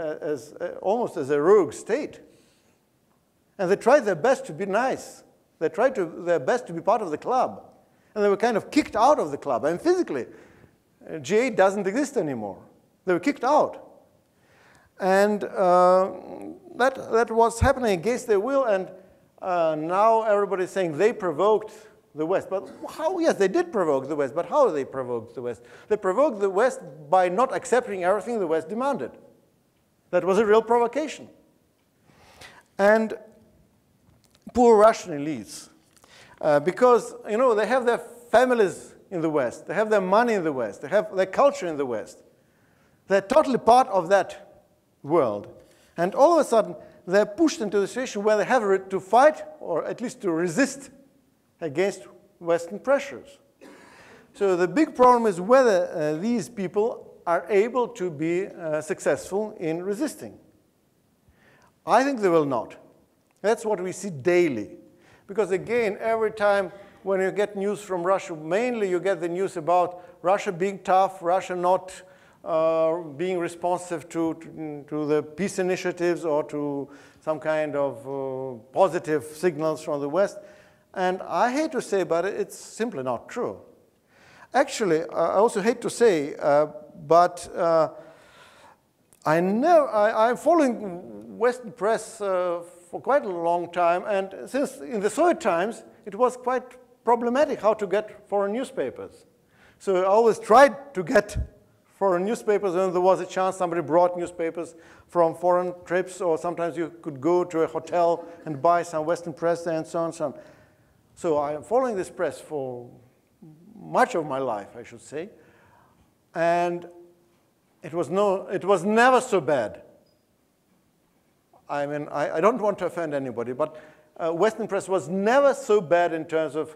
almost as a rogue state. And they tried their best to be nice. They tried their best to be part of the club. And they were kind of kicked out of the club. And physically, G8 doesn't exist anymore. They were kicked out. And that was happening against their will. And now everybody's saying they provoked the West. But how? Yes, they did provoke the West. But how they provoked the West? They provoked the West by not accepting everything the West demanded. That was a real provocation. And poor Russian elites, because they have their families in the West, they have their money in the West, they have their culture in the West. They're totally part of that world. And all of a sudden, they're pushed into a situation where they have to fight, or at least to resist, against Western pressures. So the big problem is whether these people are able to be successful in resisting. I think they will not. That's what we see daily. Because again, every time when you get news from Russia, mainly you get the news about Russia being tough, Russia not being responsive to the peace initiatives or to some kind of positive signals from the West. And I hate to say, but it's simply not true. Actually, I also hate to say, but I'm following Western press for quite a long time, and since in the Soviet times, it was quite problematic how to get foreign newspapers. So I always tried to get foreign newspapers when there was a chance somebody brought newspapers from foreign trips, or sometimes you could go to a hotel and buy some Western press and so on and so on. So I am following this press for much of my life, I should say, and it was never so bad. I mean, I don't want to offend anybody, but Western press was never so bad in terms of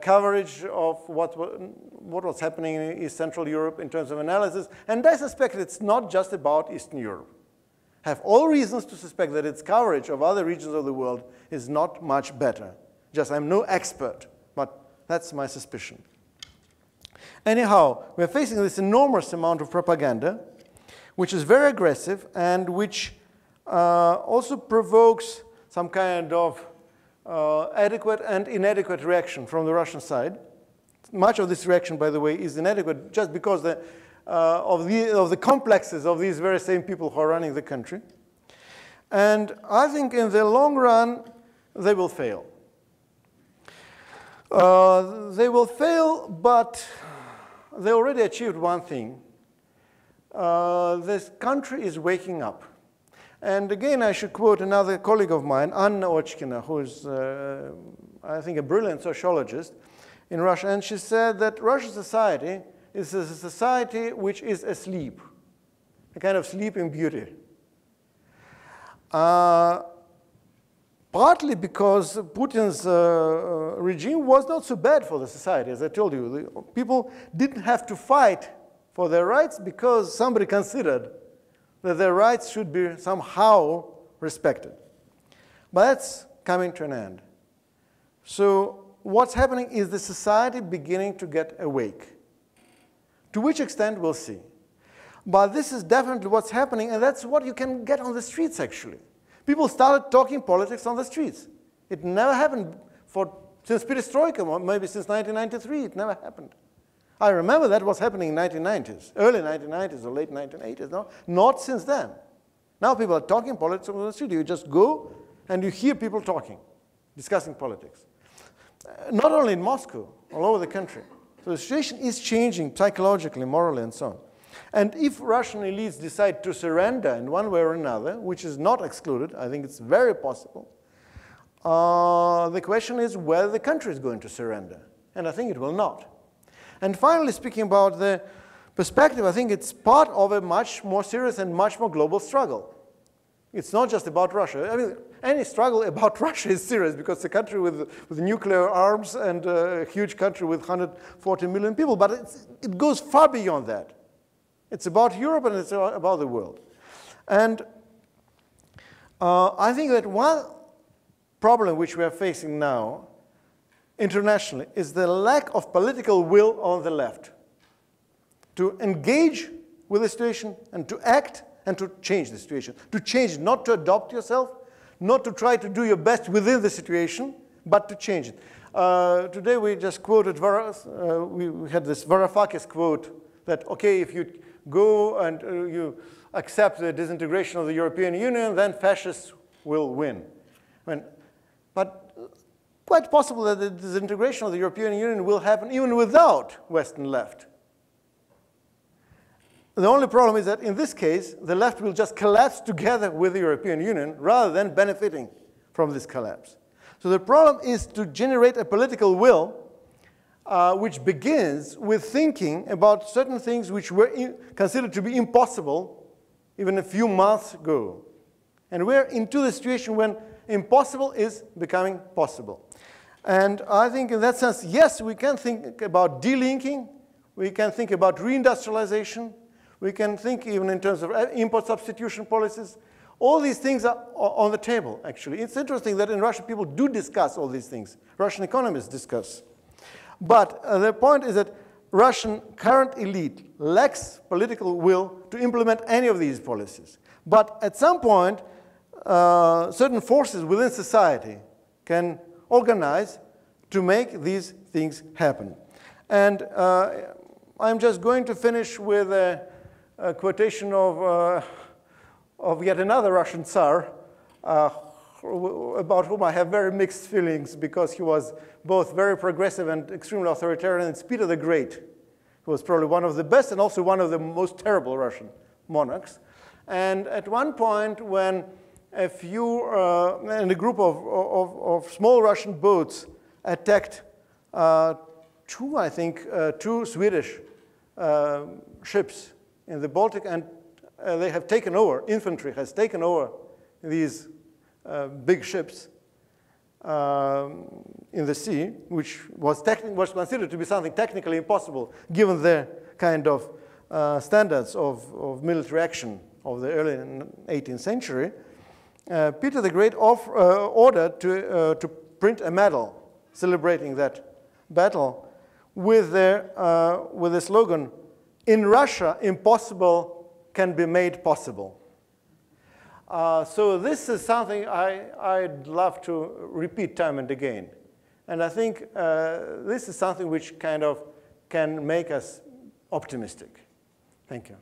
coverage of what was happening in East Central Europe in terms of analysis. And I suspect it's not just about Eastern Europe. I have all reasons to suspect that its coverage of other regions of the world is not much better. Just I'm no expert, but that's my suspicion. Anyhow, we're facing this enormous amount of propaganda, which is very aggressive and which also provokes some kind of adequate and inadequate reaction from the Russian side. Much of this reaction, by the way, is inadequate just because of the complexes of these very same people who are running the country. And I think in the long run, they will fail. They will fail, but they already achieved one thing. This country is waking up. And again, I should quote another colleague of mine, Anna Ochkina, who is, I think, a brilliant sociologist in Russia. And she said that Russian society is a society which is asleep, a kind of sleeping beauty. Partly because Putin's regime was not so bad for the society, as I told you. The people didn't have to fight for their rights because somebody considered that their rights should be somehow respected. But that's coming to an end. So what's happening is the society beginning to get awake. To which extent, we'll see. But this is definitely what's happening, and that's what you can get on the streets, actually. People started talking politics on the streets. It never happened since Perestroika, maybe since 1993, it never happened. I remember that was happening in the 1990s, early 1990s or late 1980s, no? Not since then. Now people are talking politics on the street. You just go and you hear people talking, discussing politics. Not only in Moscow, all over the country. So the situation is changing psychologically, morally, and so on. And if Russian elites decide to surrender in one way or another, which is not excluded, I think it's very possible, the question is whether the country is going to surrender. And I think it will not. And finally, speaking about the perspective, I think it's part of a much more serious and much more global struggle. It's not just about Russia. I mean, any struggle about Russia is serious because it's a country with nuclear arms and a huge country with 140 million people. But it goes far beyond that. It's about Europe and it's about the world. And I think that one problem which we are facing now internationally is the lack of political will on the left to engage with the situation and to act and to change the situation. To change, not to adopt yourself, not to try to do your best within the situation, but to change it. Today we just quoted, we had this Varoufakis quote that, okay, if you go and you accept the disintegration of the European Union, then fascists will win. But quite possible that the disintegration of the European Union will happen even without Western left. The only problem is that in this case, the left will just collapse together with the European Union rather than benefiting from this collapse. So the problem is to generate a political will which begins with thinking about certain things which were considered to be impossible even a few months ago. And we're into the situation when impossible is becoming possible. And I think in that sense, yes, we can think about delinking, we can think about reindustrialization, we can think even in terms of import substitution policies. All these things are on the table, actually. It's interesting that in Russia people do discuss all these things. Russian economists discuss. But the point is that Russian current elite lacks political will to implement any of these policies. But at some point, certain forces within society can organize to make these things happen. And I'm just going to finish with a quotation of yet another Russian Tsar, about whom I have very mixed feelings because he was both very progressive and extremely authoritarian. It's Peter the Great, who was probably one of the best and also one of the most terrible Russian monarchs. And at one point when a group of small Russian boats attacked two Swedish ships in the Baltic, and they have taken over, infantry has taken over these big ships in the sea, which was considered to be something technically impossible given the kind of standards of military action of the early 18th century. Peter the Great ordered to print a medal celebrating that battle with the slogan, "In Russia, impossible can be made possible." So this is something I'd love to repeat time and again. And I think this is something which kind of can make us optimistic. Thank you.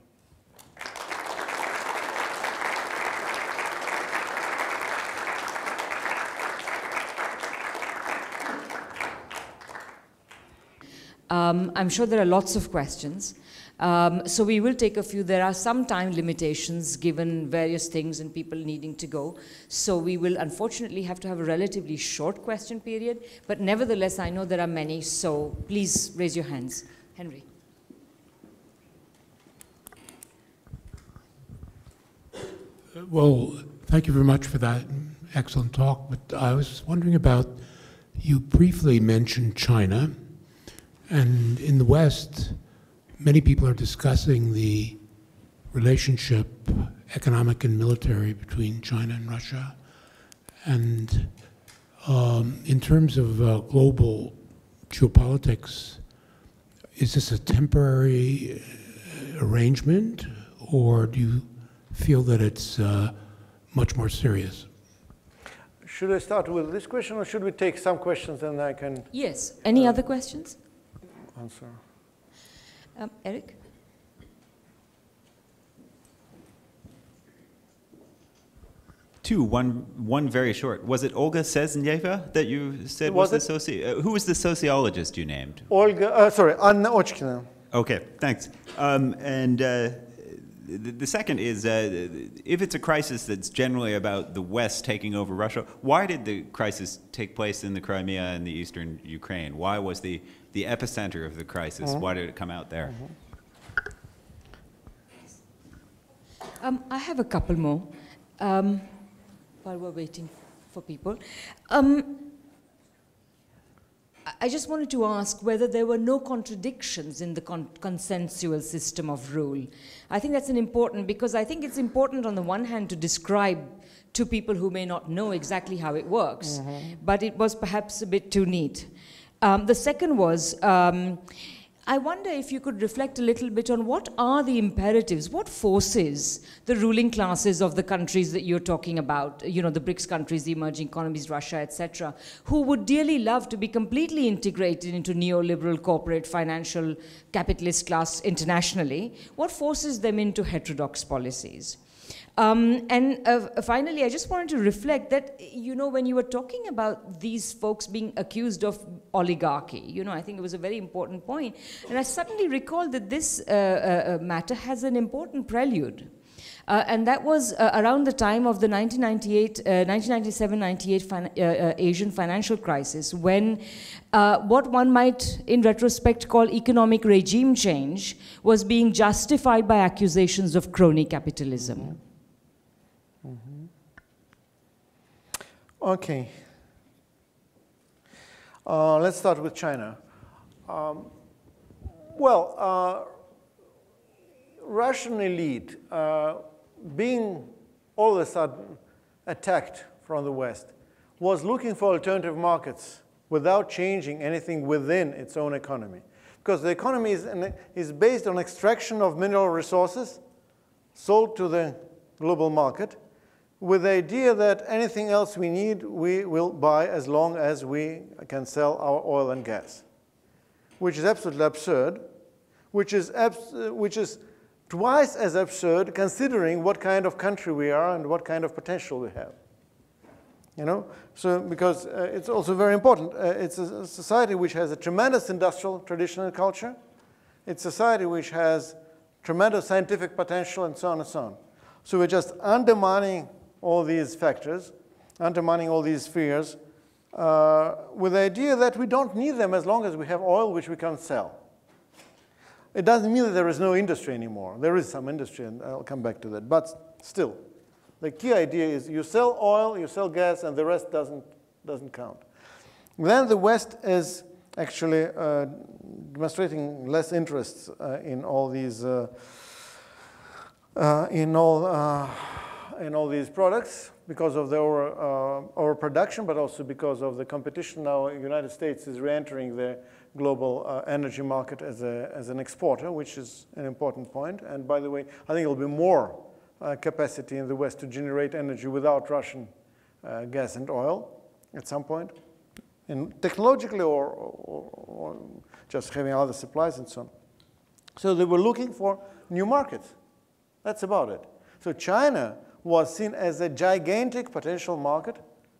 I'm sure there are lots of questions. So we will take a few. There are some time limitations given various things and people needing to go. So we will unfortunately have to have a relatively short question period. But nevertheless, I know there are many. So please raise your hands. Henry. Well, thank you very much for that excellent talk. But I was wondering about, you briefly mentioned China. And in the West, many people are discussing the relationship, economic and military, between China and Russia. And in terms of global geopolitics, is this a temporary arrangement, or do you feel that it's much more serious? Should I start with this question, or should we take some questions and I can... Yes. Any other questions? Answer. Eric? Two, one very short. Was it Olga Sezneva that you said was the who was the sociologist you named? Anna Ochkina. Okay, thanks. The second is, if it's a crisis that's generally about the West taking over Russia, why did the crisis take place in the Crimea and the eastern Ukraine? Why was the epicenter of the crisis? Why did it come out there? I have a couple more. While we're waiting for people. I just wanted to ask whether there were no contradictions in the consensual system of rule. I think that's important because I think it's important on the one hand to describe to people who may not know exactly how it works, but it was perhaps a bit too neat. The second was, I wonder if you could reflect a little bit on what are the imperatives, what forces the ruling classes of the countries that you're talking about, you know, the BRICS countries, the emerging economies, Russia, etc., who would dearly love to be completely integrated into neoliberal corporate financial capitalist class internationally, what forces them into heterodox policies? Finally, I just wanted to reflect that, you know, when you were talking about these folks being accused of oligarchy, you know, I think it was a very important point. And I suddenly recalled that this matter has an important prelude. And that was around the time of the 1997-98 Asian financial crisis, when what one might, in retrospect, call economic regime change was being justified by accusations of crony capitalism. Okay. Let's start with China. Russian elite being all of a sudden attacked from the West was looking for alternative markets without changing anything within its own economy. Because the economy is based on extraction of mineral resources sold to the global market, with the idea that anything else we need, we will buy as long as we can sell our oil and gas, which is absolutely absurd, which is twice as absurd considering what kind of country we are and what kind of potential we have. You know, so because it's also very important. It's a society which has a tremendous industrial tradition and culture. It's a society which has tremendous scientific potential and so on and so on. So we're just undermining all these factors, undermining all these spheres, with the idea that we don't need them as long as we have oil which we can sell. It doesn't mean that there is no industry anymore. There is some industry, and I'll come back to that. But still, the key idea is you sell oil, you sell gas, and the rest doesn't count. Then the West is actually demonstrating less interest in all these in all these products because of the overproduction, but also because of the competition. Now, the United States is re-entering the global energy market as an exporter, which is an important point. And by the way, I think there will be more capacity in the West to generate energy without Russian gas and oil at some point, technologically or just having other supplies and so on. So they were looking for new markets. That's about it. So China was seen as a gigantic potential market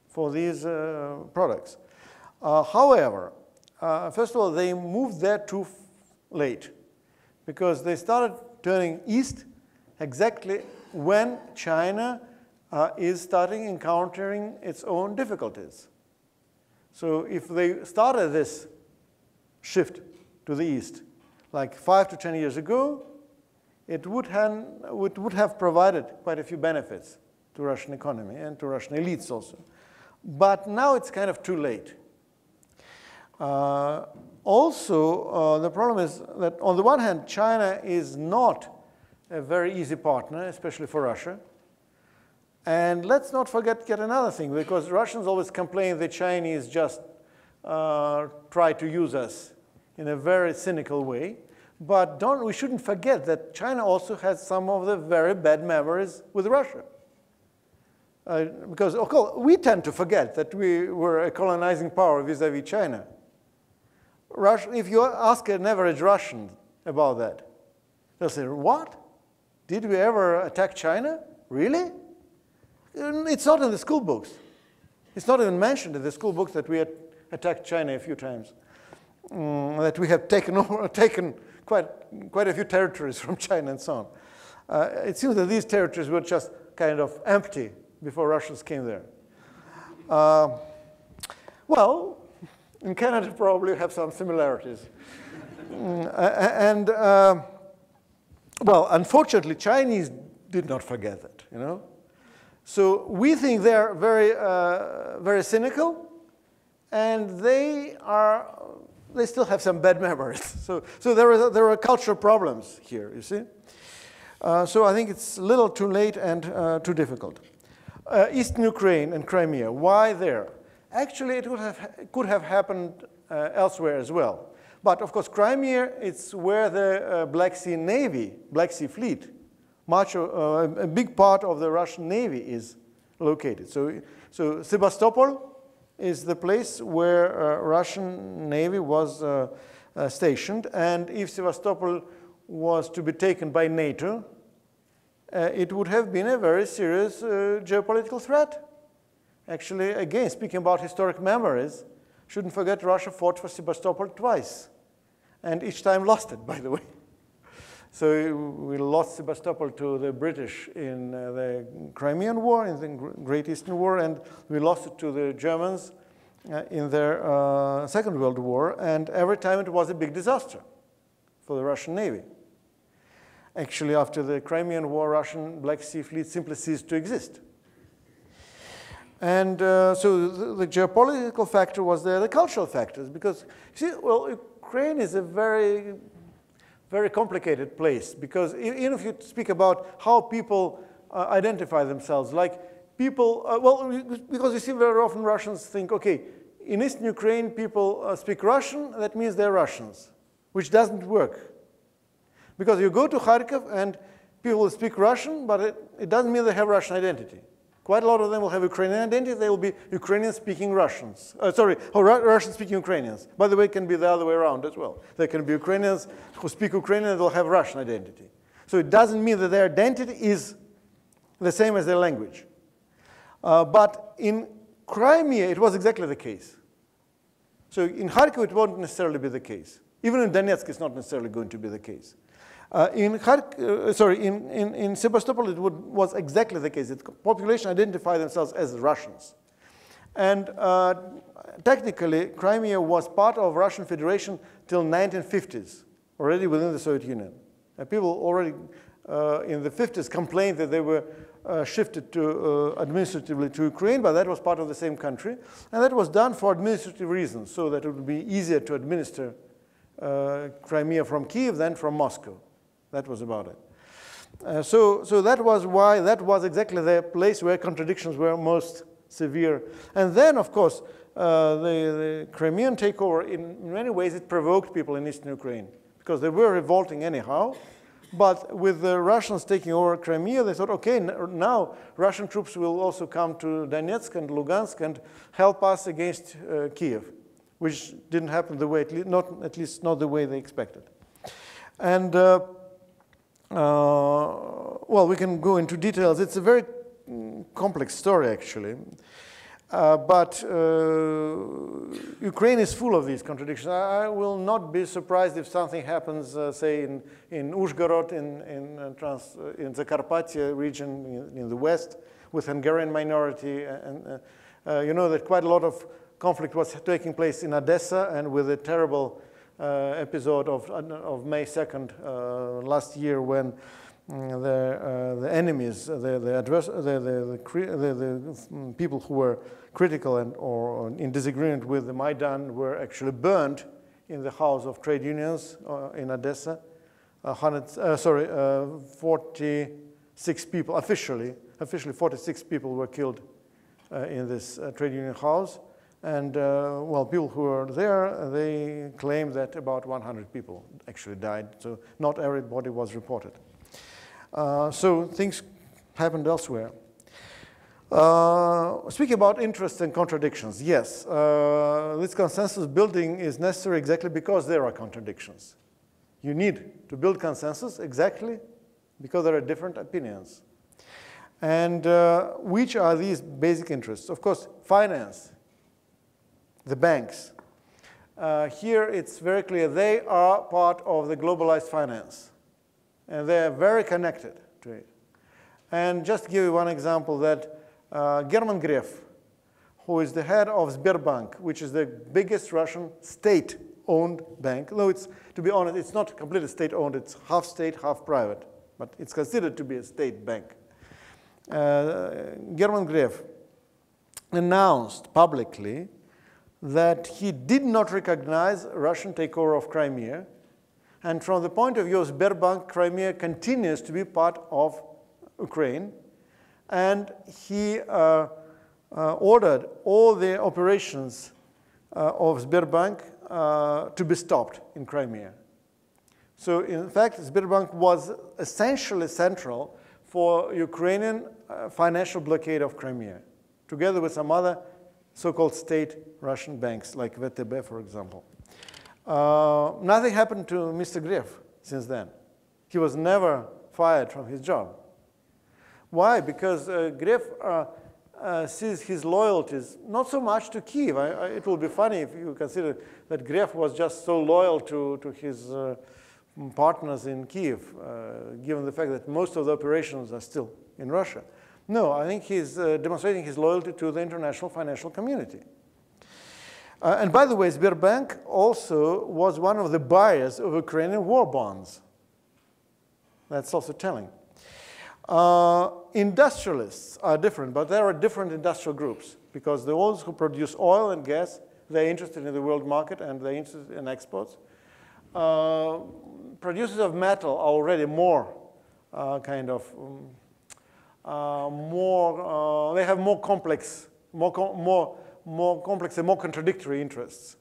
for these products. However, first of all, they moved there too late because they started turning east exactly when China is starting encountering its own difficulties. So if they started this shift to the east like 5 to 10 years ago, it would have provided quite a few benefits to Russian economy and to Russian elites also. But now it's kind of too late. Also, the problem is that on the one hand, China is not a very easy partner, especially for Russia. And let's not forget yet another thing, because Russians always complain the Chinese just try to use us in a very cynical way. But we shouldn't forget that China also has some of the very bad memories with Russia. Because of course, we tend to forget that we were a colonizing power vis-a-vis China. If you ask an average Russian about that, they'll say, what? Did we ever attack China? Really? It's not in the school books. It's not even mentioned in the school books that we had attacked China a few times, that we have taken quite a few territories from China and so on. It seems that these territories were just kind of empty before Russians came there. Well, in Canada probably have some similarities. Well, unfortunately, Chinese did not forget that, you know. So we think they're very cynical, and they still have some bad memories. So there are cultural problems here, you see. So I think it's a little too late and too difficult. Eastern Ukraine and Crimea, why there? Actually, it could have happened elsewhere as well. But of course, Crimea, it's where the Black Sea Navy, Black Sea Fleet, a big part of the Russian Navy is located. So Sebastopol is the place where Russian Navy was stationed. And if Sebastopol was to be taken by NATO, it would have been a very serious geopolitical threat. Actually, again, speaking about historic memories, shouldn't forget Russia fought for Sebastopol twice, and each time lost it, by the way. So we lost Sebastopol to the British in the Crimean War, in the Great Eastern War, and we lost it to the Germans in their Second World War, and every time it was a big disaster for the Russian Navy. Actually, after the Crimean War, Russian Black Sea Fleet simply ceased to exist. And so the geopolitical factor was there, the cultural factors, because, you see, well, Ukraine is a very complicated place, because even if you speak about how people identify themselves, like people, because you see very often Russians think, okay, in Eastern Ukraine people speak Russian, that means they're Russians, which doesn't work. Because you go to Kharkiv and people will speak Russian, but it doesn't mean they have Russian identity. Quite a lot of them will have Ukrainian identity. They will be Ukrainian-speaking Russians. Russian-speaking Ukrainians. By the way, it can be the other way around as well. There can be Ukrainians who speak Ukrainian and will have Russian identity. So it doesn't mean that their identity is the same as their language. But in Crimea, it was exactly the case. So in Kharkiv, it won't necessarily be the case. Even in Donetsk, it's not necessarily going to be the case. In Sebastopol, it was exactly the case. The population identified themselves as Russians. And technically, Crimea was part of Russian Federation till 1950s, already within the Soviet Union. People already in the 50s complained that they were shifted to administratively to Ukraine, but that was part of the same country. And that was done for administrative reasons, so that it would be easier to administer Crimea from Kiev than from Moscow. That was about it. So that was why, that was exactly the place where contradictions were most severe. And then, of course, the Crimean takeover, in many ways, it provoked people in Eastern Ukraine, because they were revolting anyhow. But with the Russians taking over Crimea, they thought, okay, now Russian troops will also come to Donetsk and Lugansk and help us against Kiev, which didn't happen the way, at least not the way they expected. And well, we can go into details. It's a very complex story, actually. But Ukraine is full of these contradictions. I will not be surprised if something happens, say, in Uzhgorod, in the Carpathia region in the west, with Hungarian minority. And you know that quite a lot of conflict was taking place in Odessa, and with a terrible episode of May 2nd last year, when the enemies, the people who were critical or in disagreement with the Maidan were actually burned in the house of trade unions in Odessa. 46 people, officially 46 people were killed in this trade union house. And well, people who were there, they claim that about 100 people actually died. So not everybody was reported. So things happened elsewhere. Speaking about interests and contradictions, yes, this consensus building is necessary exactly because there are contradictions. You need to build consensus exactly because there are different opinions. And which are these basic interests? Of course, finance, the banks. Here it's very clear they are part of the globalized finance. And they are very connected to it. And just to give you one example, that German Gref, who is the head of Sberbank, which is the biggest Russian state-owned bank. No, it's, to be honest, it's not completely state-owned. It's half state, half private. But it's considered to be a state bank. German Gref announced publicly that he did not recognize Russian takeover of Crimea. And from the point of view of Sberbank, Crimea continues to be part of Ukraine. And he ordered all the operations of Sberbank to be stopped in Crimea. So in fact, Sberbank was essentially central for Ukrainian financial blockade of Crimea, together with some other so-called state Russian banks, like VTB, for example. Nothing happened to Mr. Gref since then. He was never fired from his job. Why? Because Gref sees his loyalties not so much to Kiev. It will be funny if you consider that Gref was just so loyal to his partners in Kiev, given the fact that most of the operations are still in Russia. No, I think he's demonstrating his loyalty to the international financial community. And by the way, Sberbank also was one of the buyers of Ukrainian war bonds. That's also telling. Industrialists are different, but there are different industrial groups, because the ones who produce oil and gas, they're interested in the world market and they're interested in exports. Producers of metal are already more they have more complex, more complex and more contradictory interests.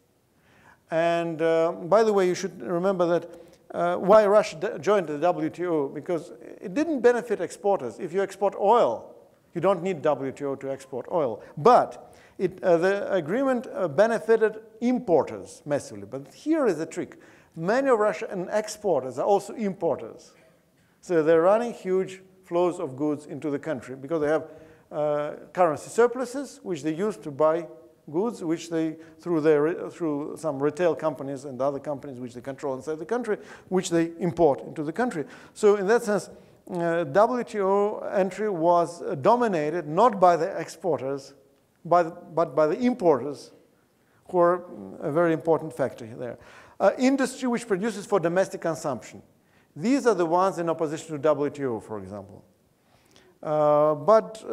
And by the way, you should remember that why Russia joined the WTO, because it didn't benefit exporters. If you export oil, you don't need WTO to export oil. But the agreement benefited importers massively. But here is the trick. Many of Russian exporters are also importers. So they're running huge flows of goods into the country because they have currency surpluses, which they use to buy goods, which they, through some retail companies and other companies which they control inside the country, which they import into the country. So in that sense, WTO entry was dominated not by the exporters, but by the importers, who are a very important factor there. Industry which produces for domestic consumption. These are the ones in opposition to WTO, for example. But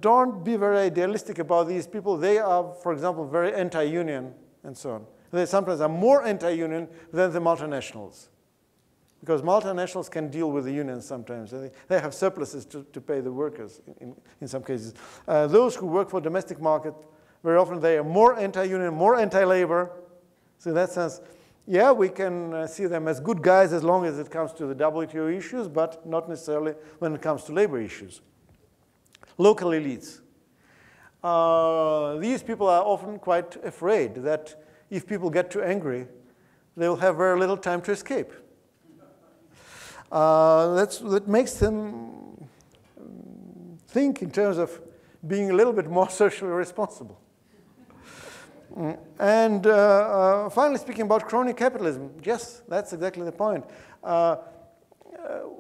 don't be very idealistic about these people. They are, for example, very anti-union and so on. They sometimes are more anti-union than the multinationals, because multinationals can deal with the unions sometimes. They have surpluses to pay the workers in some cases. Those who work for domestic market, very often they are more anti-union, more anti-labor. So in that sense, yeah, we can see them as good guys as long as it comes to the WTO issues, but not necessarily when it comes to labor issues. Local elites. These people are often quite afraid that if people get too angry, they will have very little time to escape. That makes them think in terms of being a little bit more socially responsible. And finally, speaking about crony capitalism, yes, that's exactly the point.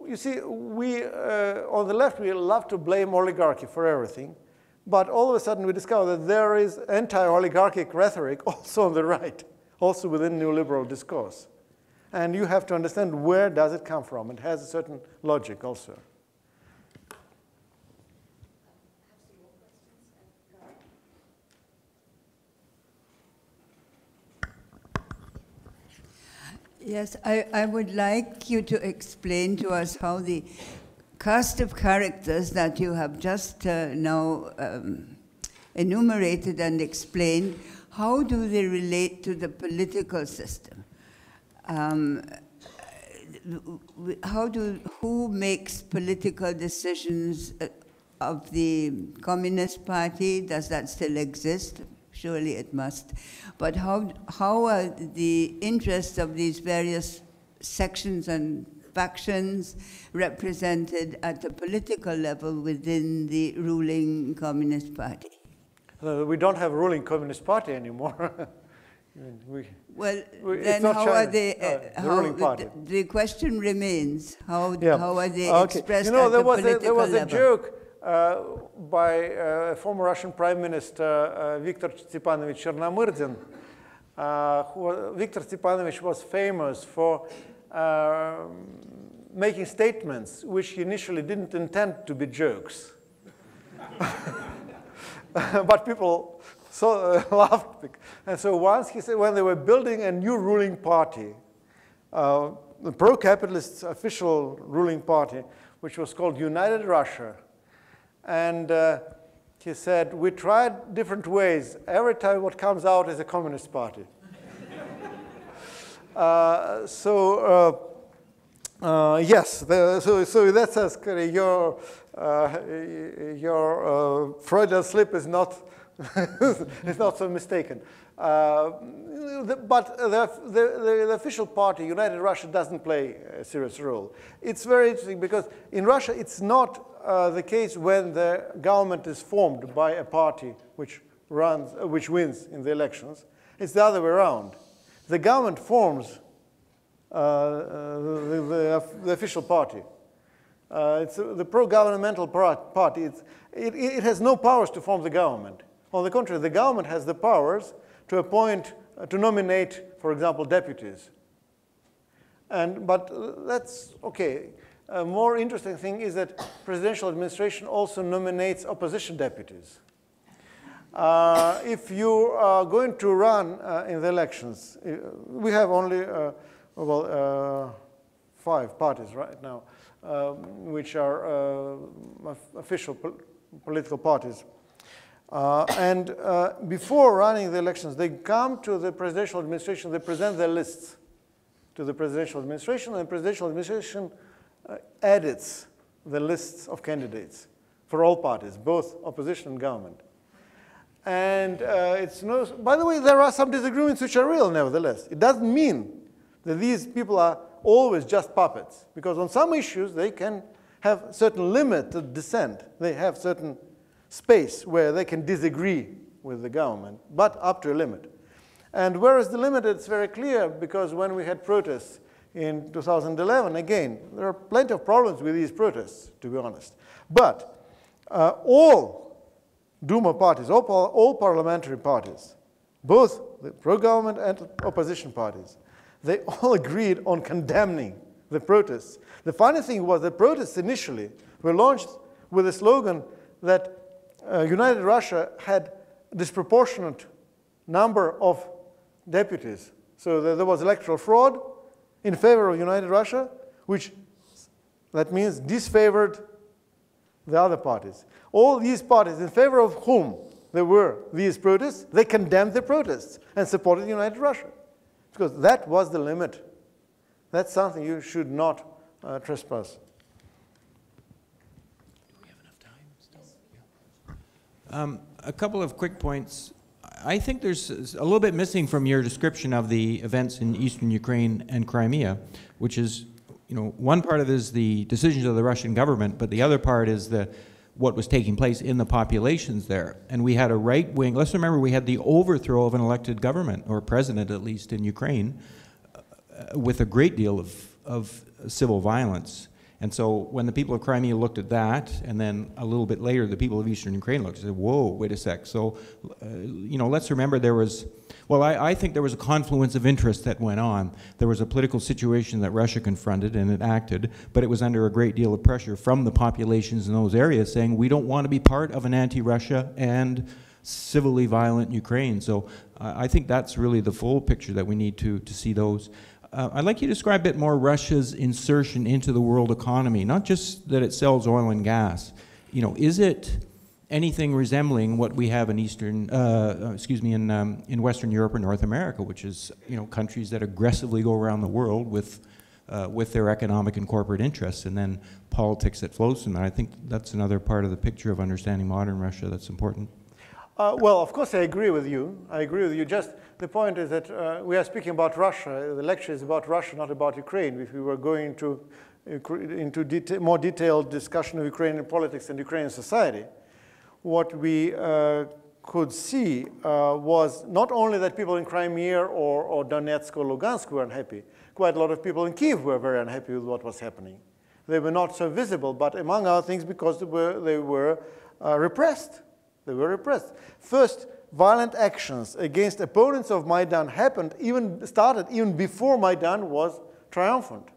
You see, we, on the left, we love to blame oligarchy for everything. But all of a sudden, we discover that there is anti-oligarchic rhetoric also on the right, also within neoliberal discourse. And you have to understand where does it come from. It has a certain logic also. Yes, I would like you to explain to us how the cast of characters that you have just now enumerated and explained, how do they relate to the political system? Who makes political decisions of the Communist Party? Does that still exist? Surely it must. But how are the interests of these various sections and factions represented at a political level within the ruling Communist Party? We don't have a ruling Communist Party anymore. Then how are they? The ruling party. The question remains: how are they expressed You know, at the political level? There was a joke by former Russian Prime Minister Viktor Stepanovich Chernomyrdin. Viktor Stepanovich was famous for making statements which he initially didn't intend to be jokes. But people laughed. And so once he said, when they were building a new ruling party, the pro-capitalist official ruling party, which was called United Russia, and he said, we tried different ways. Every time what comes out is a communist party. Yes, so that says your Freudian slip is not is not so mistaken. But the official party, United Russia, doesn't play a serious role. It's very interesting because in Russia it's not the case when the government is formed by a party which wins in the elections. It's the other way around. The government forms the official party. It's the pro-governmental party. It has no powers to form the government. On the contrary, the government has the powers to appoint, to nominate, for example, deputies. But that's okay. A more interesting thing is that presidential administration also nominates opposition deputies. If you are going to run in the elections, we have only 5 parties right now, which are official political parties. Before running the elections, they come to the presidential administration, they present their lists to the presidential administration, and the presidential administration edits the lists of candidates for all parties, both opposition and government. And by the way, there are some disagreements which are real, nevertheless. It doesn't mean that these people are always just puppets, because on some issues they can have certain limit to dissent. They have certain space where they can disagree with the government, but up to a limit. And where is the limit? It's very clear, because when we had protests in 2011, again, there are plenty of problems with these protests, to be honest. But all Duma parties, all parliamentary parties, both the pro-government and opposition parties, they all agreed on condemning the protests. The funny thing was the protests initially were launched with a slogan that United Russia had a disproportionate number of deputies. So there was electoral fraud in favor of United Russia, that means disfavored the other parties. All these parties in favor of whom there were these protests, they condemned the protests and supported United Russia. Because that was the limit. That's something you should not trespass. Do we have enough time still? Yeah. A couple of quick points. I think there's a little bit missing from your description of the events in eastern Ukraine and Crimea, which is, one part of it is the decisions of the Russian government, but the other part is what was taking place in the populations there. And we had a right-wing, let's remember we had the overthrow of an elected government, or president at least, in Ukraine, with a great deal of civil violence. And so when the people of Crimea looked at that, and then a little bit later the people of eastern Ukraine looked and said, whoa, wait a sec. So, let's remember there was, I think there was a confluence of interest that went on. There was a political situation that Russia confronted and it acted, but it was under a great deal of pressure from the populations in those areas saying, we don't want to be part of an anti-Russia and civilly violent Ukraine. So I think that's really the full picture that we need to see those. I'd like you to describe a bit more Russia's insertion into the world economy, not just that it sells oil and gas. Is it anything resembling what we have in in Western Europe or North America, which is, countries that aggressively go around the world with their economic and corporate interests, and then politics that flows from that. I think that's another part of the picture of understanding modern Russia that's important. Well, of course, I agree with you. I agree with you. Just the point is that we are speaking about Russia. The lecture is about Russia, not about Ukraine. If we were going into more detailed discussion of Ukrainian politics and Ukrainian society, what we could see was not only that people in Crimea or Donetsk or Lugansk were unhappy. Quite a lot of people in Kiev were very unhappy with what was happening. They were not so visible, but among other things, because they were repressed. They were repressed. First, violent actions against opponents of Maidan started even before Maidan was triumphant.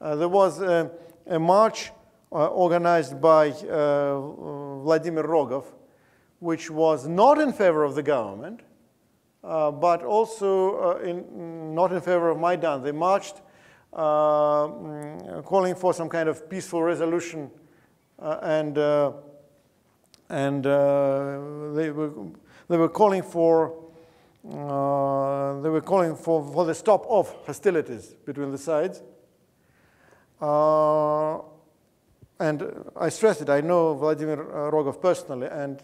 There was a march organized by Vladimir Rogov, which was not in favor of the government, but also not in favor of Maidan. They marched calling for some kind of peaceful resolution, and they were calling for the stop of hostilities between the sides. And I stress it, I know Vladimir Rogov personally, and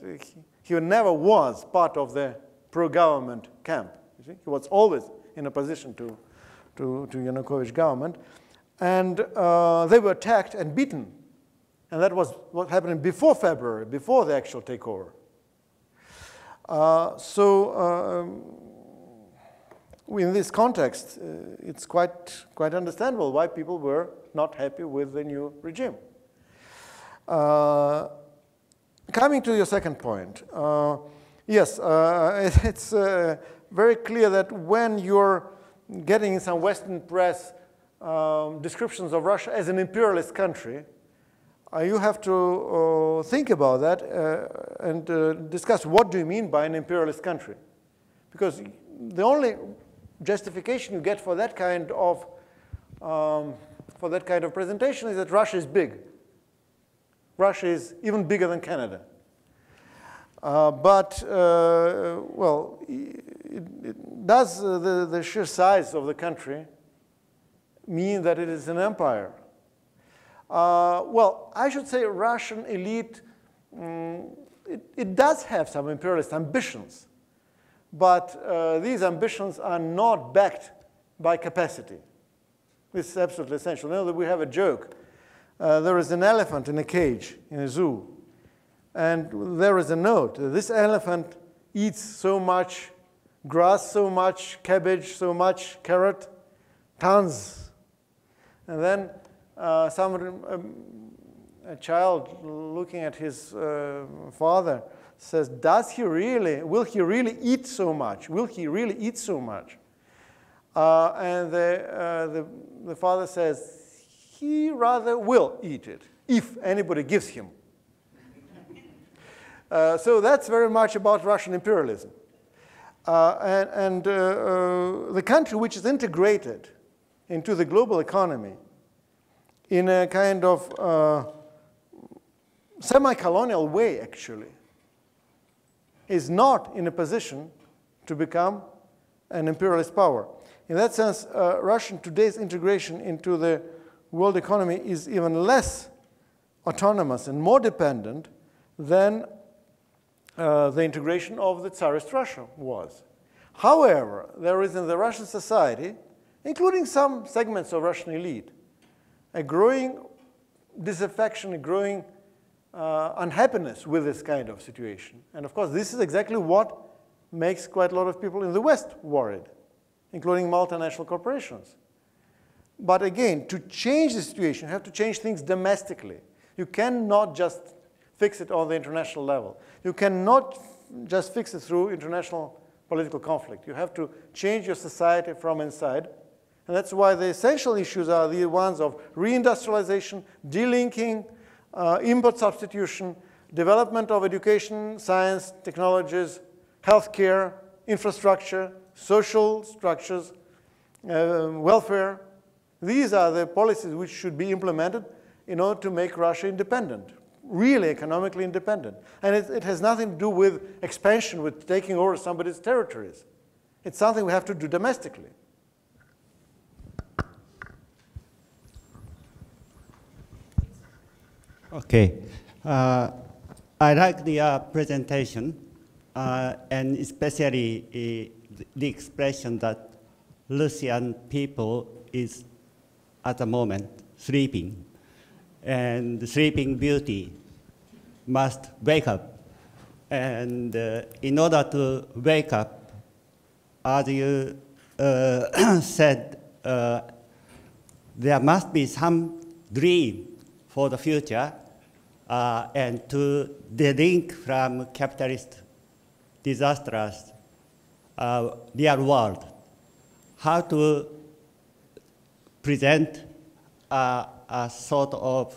he never was part of the pro-government camp. You see? He was always in opposition to Yanukovych government. And they were attacked and beaten. And that was what happened before February, before the actual takeover. In this context, it's quite understandable why people were not happy with the new regime. Coming to your second point, yes, it's very clear that when you're getting in some Western press descriptions of Russia as an imperialist country, you have to think about that and discuss what do you mean by an imperialist country. Because the only justification you get for that kind of presentation is that Russia is big. Russia is even bigger than Canada. Well, does the sheer size of the country mean that it is an empire? Well, I should say Russian elite, it does have some imperialist ambitions, but these ambitions are not backed by capacity. This is absolutely essential. You know that we have a joke. There is an elephant in a cage in a zoo, and there is a note. This elephant eats so much grass, so much cabbage, so much carrot, tons. And then a child looking at his father says, will he really eat so much? Will he really eat so much? And the father says, he rather will eat it, if anybody gives him. So that's very much about Russian imperialism. The country which is integrated into the global economy in a kind of semi-colonial way, actually, is not in a position to become an imperialist power. In that sense, Russian today's integration into the world economy is even less autonomous and more dependent than the integration of the Tsarist Russia was. However, there is in the Russian society, including some segments of Russian elite, a growing disaffection, a growing unhappiness with this kind of situation. And of course, this is exactly what makes quite a lot of people in the West worried, including multinational corporations. But again, to change the situation, you have to change things domestically. You cannot just fix it on the international level. You cannot just fix it through international political conflict. You have to change your society from inside. And that's why the essential issues are the ones of reindustrialization, delinking, import substitution, development of education, science, technologies, healthcare, infrastructure, social structures, welfare. These are the policies which should be implemented in order to make Russia independent, really economically independent. And it has nothing to do with expansion, with taking over somebody's territories. It's something we have to do domestically. Okay. I like the presentation, and especially the expression that Russian people is at the moment sleeping, and the sleeping beauty must wake up. And in order to wake up, as you said, there must be some dream for the future, and to de-link from capitalist disastrous real world. How to present a sort of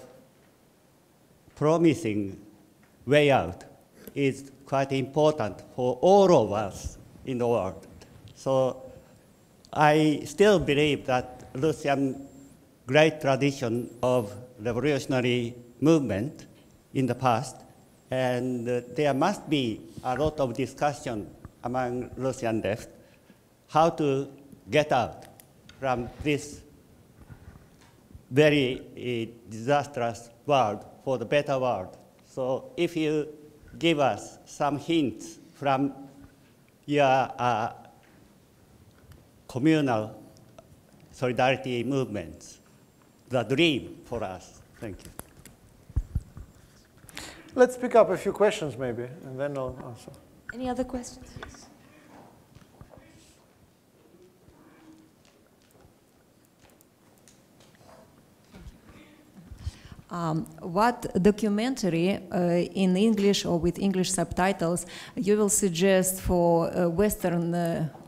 promising way out is quite important for all of us in the world. So I still believe that Russian great tradition of revolutionary movement in the past, and there must be a lot of discussion among Russian left how to get out from this very disastrous world for the better world. So if you give us some hints from your communal solidarity movements, the dream for us. Thank you. Let's pick up a few questions maybe, and then I'll answer. Any other questions? Yes. What documentary in English or with English subtitles you will suggest for a Western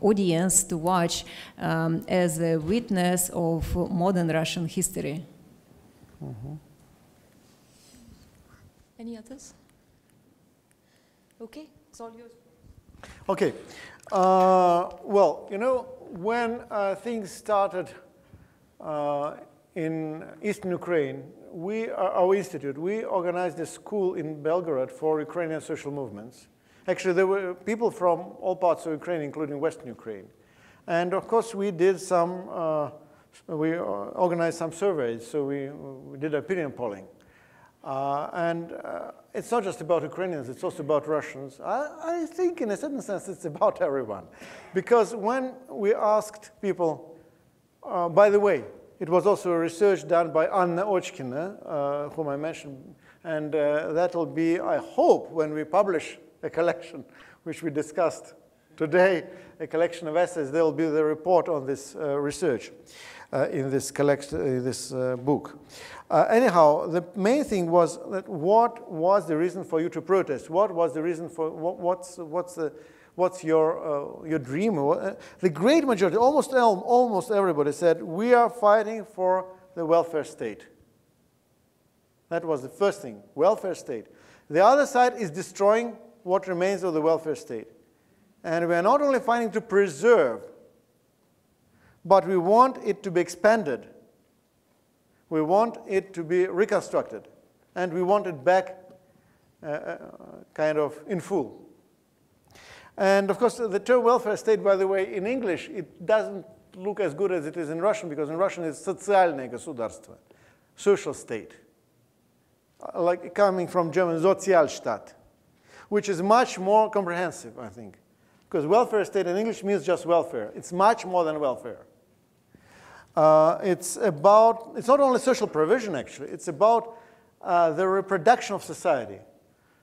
audience to watch as a witness of modern Russian history? Mm-hmm. Any others? Okay, it's all yours. Okay. Well, you know, when things started in Eastern Ukraine, our institute, we organized a school in Belgorod for Ukrainian social movements. Actually, there were people from all parts of Ukraine, including Western Ukraine. And of course, we did we organized some surveys, so we did opinion polling. It's not just about Ukrainians, it's also about Russians. I think in a certain sense it's about everyone. Because when we asked people, by the way, it was also a research done by Anna Ochkina, whom I mentioned, and that will be, I hope, when we publish a collection, which we discussed today, a collection of essays, there will be the report on this research in this book. Anyhow, the main thing was that what was the reason for you to protest? What was the reason for, what's your dream? The great majority, almost everybody said, we are fighting for the welfare state. That was the first thing, welfare state. The other side is destroying what remains of the welfare state. And we are not only fighting to preserve, but we want it to be expanded. We want it to be reconstructed. And we want it back kind of in full. And of course, the term welfare state, by the way, in English, it doesn't look as good as it is in Russian, because in Russian it's социальное государство, social state. Like coming from German, Sozialstaat, which is much more comprehensive, I think. Because welfare state in English means just welfare. It's much more than welfare. It's not only social provision, actually. It's about the reproduction of society.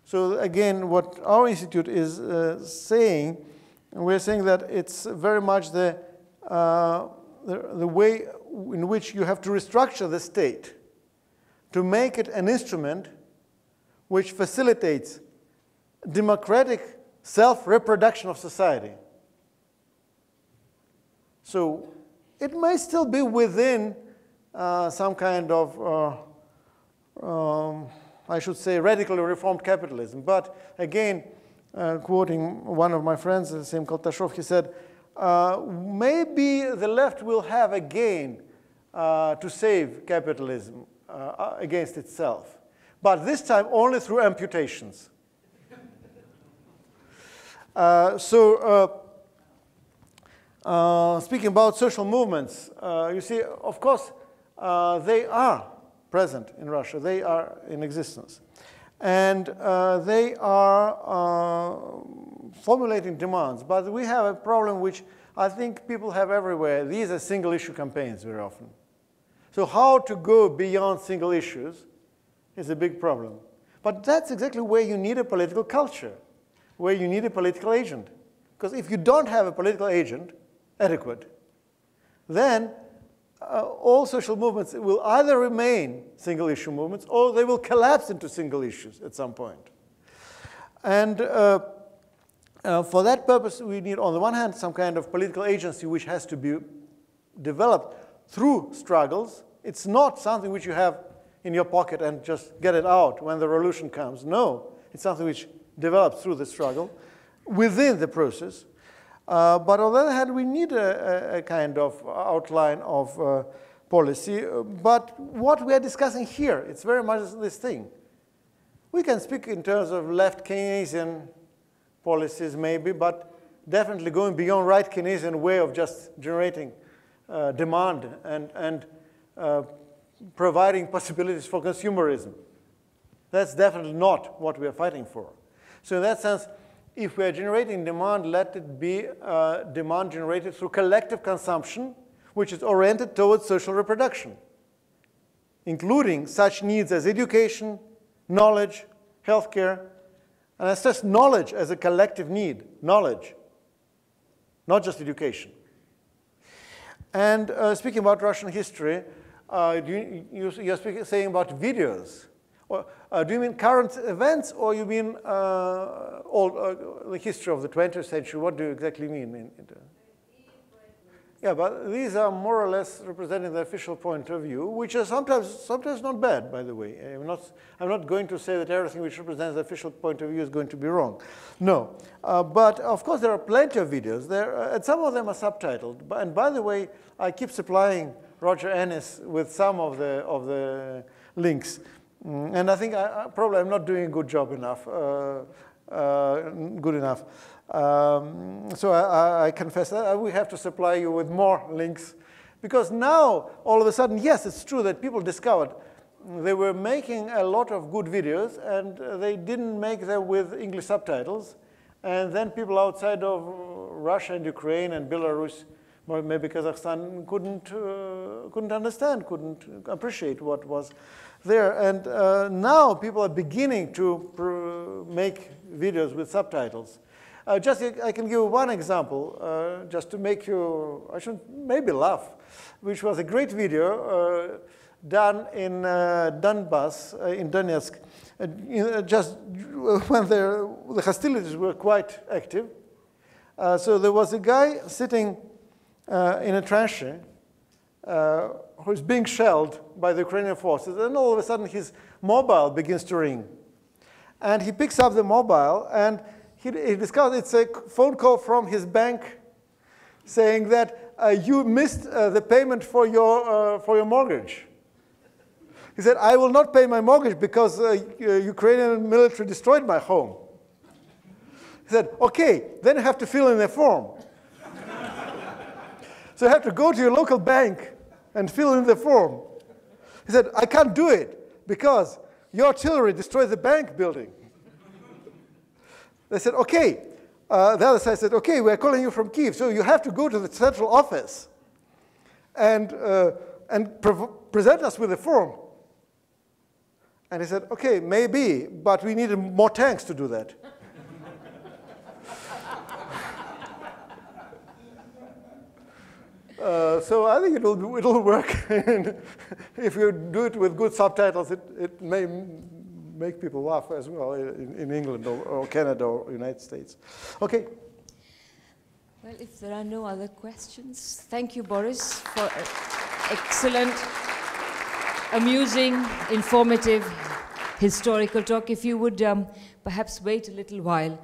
So again, what our institute is saying, we're saying that it's very much the way in which you have to restructure the state to make it an instrument which facilitates democratic self-reproduction of society. So it may still be within some kind of I should say, radically reformed capitalism. But again, quoting one of my friends, Sam Kaltashov, he said, maybe the left will have a gain to save capitalism against itself, but this time only through amputations. Speaking about social movements, you see, of course, they are present in Russia. They are in existence. And they are formulating demands. But we have a problem which I think people have everywhere. These are single-issue campaigns very often. So how to go beyond single issues is a big problem. But that's exactly where you need a political culture, where you need a political agent. Because if you don't have a political agent, adequate, then all social movements will either remain single-issue movements or they will collapse into single issues at some point. And for that purpose, we need, on the one hand, some kind of political agency which has to be developed through struggles. It's not something which you have in your pocket and just get it out when the revolution comes. No, it's something which develops through the struggle within the process. But on the other hand, we need a kind of outline of policy. But what we are discussing here, it's very much this thing. We can speak in terms of left Keynesian policies maybe, but definitely going beyond right Keynesian way of just generating demand and providing possibilities for consumerism. That's definitely not what we are fighting for. So in that sense, if we are generating demand, let it be demand generated through collective consumption, which is oriented towards social reproduction, including such needs as education, knowledge, healthcare, and as such knowledge as a collective need, knowledge, not just education. And speaking about Russian history, you're saying about videos. Or, do you mean current events, or you mean the history of the 20th century? What do you exactly mean? Yeah, but these are more or less representing the official point of view, which is sometimes not bad, by the way. I'm not going to say that everything which represents the official point of view is going to be wrong. No, but of course there are plenty of videos there, and some of them are subtitled. And by the way, I keep supplying Roger Ennis with some of the links. And I think probably I'm not doing a good job enough, so I confess that we have to supply you with more links. Because now, all of a sudden, yes, it's true that people discovered they were making a lot of good videos, and they didn't make them with English subtitles. And then people outside of Russia and Ukraine and Belarus, maybe Kazakhstan, couldn't understand, couldn't appreciate what was there. And now people are beginning to make videos with subtitles. I can give you one example, just to make you, maybe laugh, which was a great video done in Donbass, in Donetsk, just when the hostilities were quite active. So there was a guy sitting in a tranchee who's being shelled by the Ukrainian forces, and all of a sudden his mobile begins to ring. And he picks up the mobile, and he discovers it's a phone call from his bank saying that you missed the payment for your mortgage. He said, I will not pay my mortgage because Ukrainian military destroyed my home. He said, okay, then you have to fill in a form. So you have to go to your local bank and fill in the form. He said, I can't do it because your artillery destroyed the bank building. They said, okay. The other side said, okay, we're calling you from Kyiv, so you have to go to the central office and present us with a form. And he said, okay, maybe, but we need more tanks to do that. So I think it'll work. If you do it with good subtitles, it may make people laugh as well in England or Canada or United States. Okay. Well, if there are no other questions, thank you, Boris, for excellent, amusing, informative, historical talk. If you would perhaps wait a little while,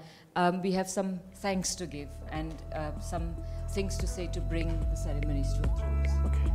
we have some thanks to give and some things to say to bring the ceremonies to a close. Okay.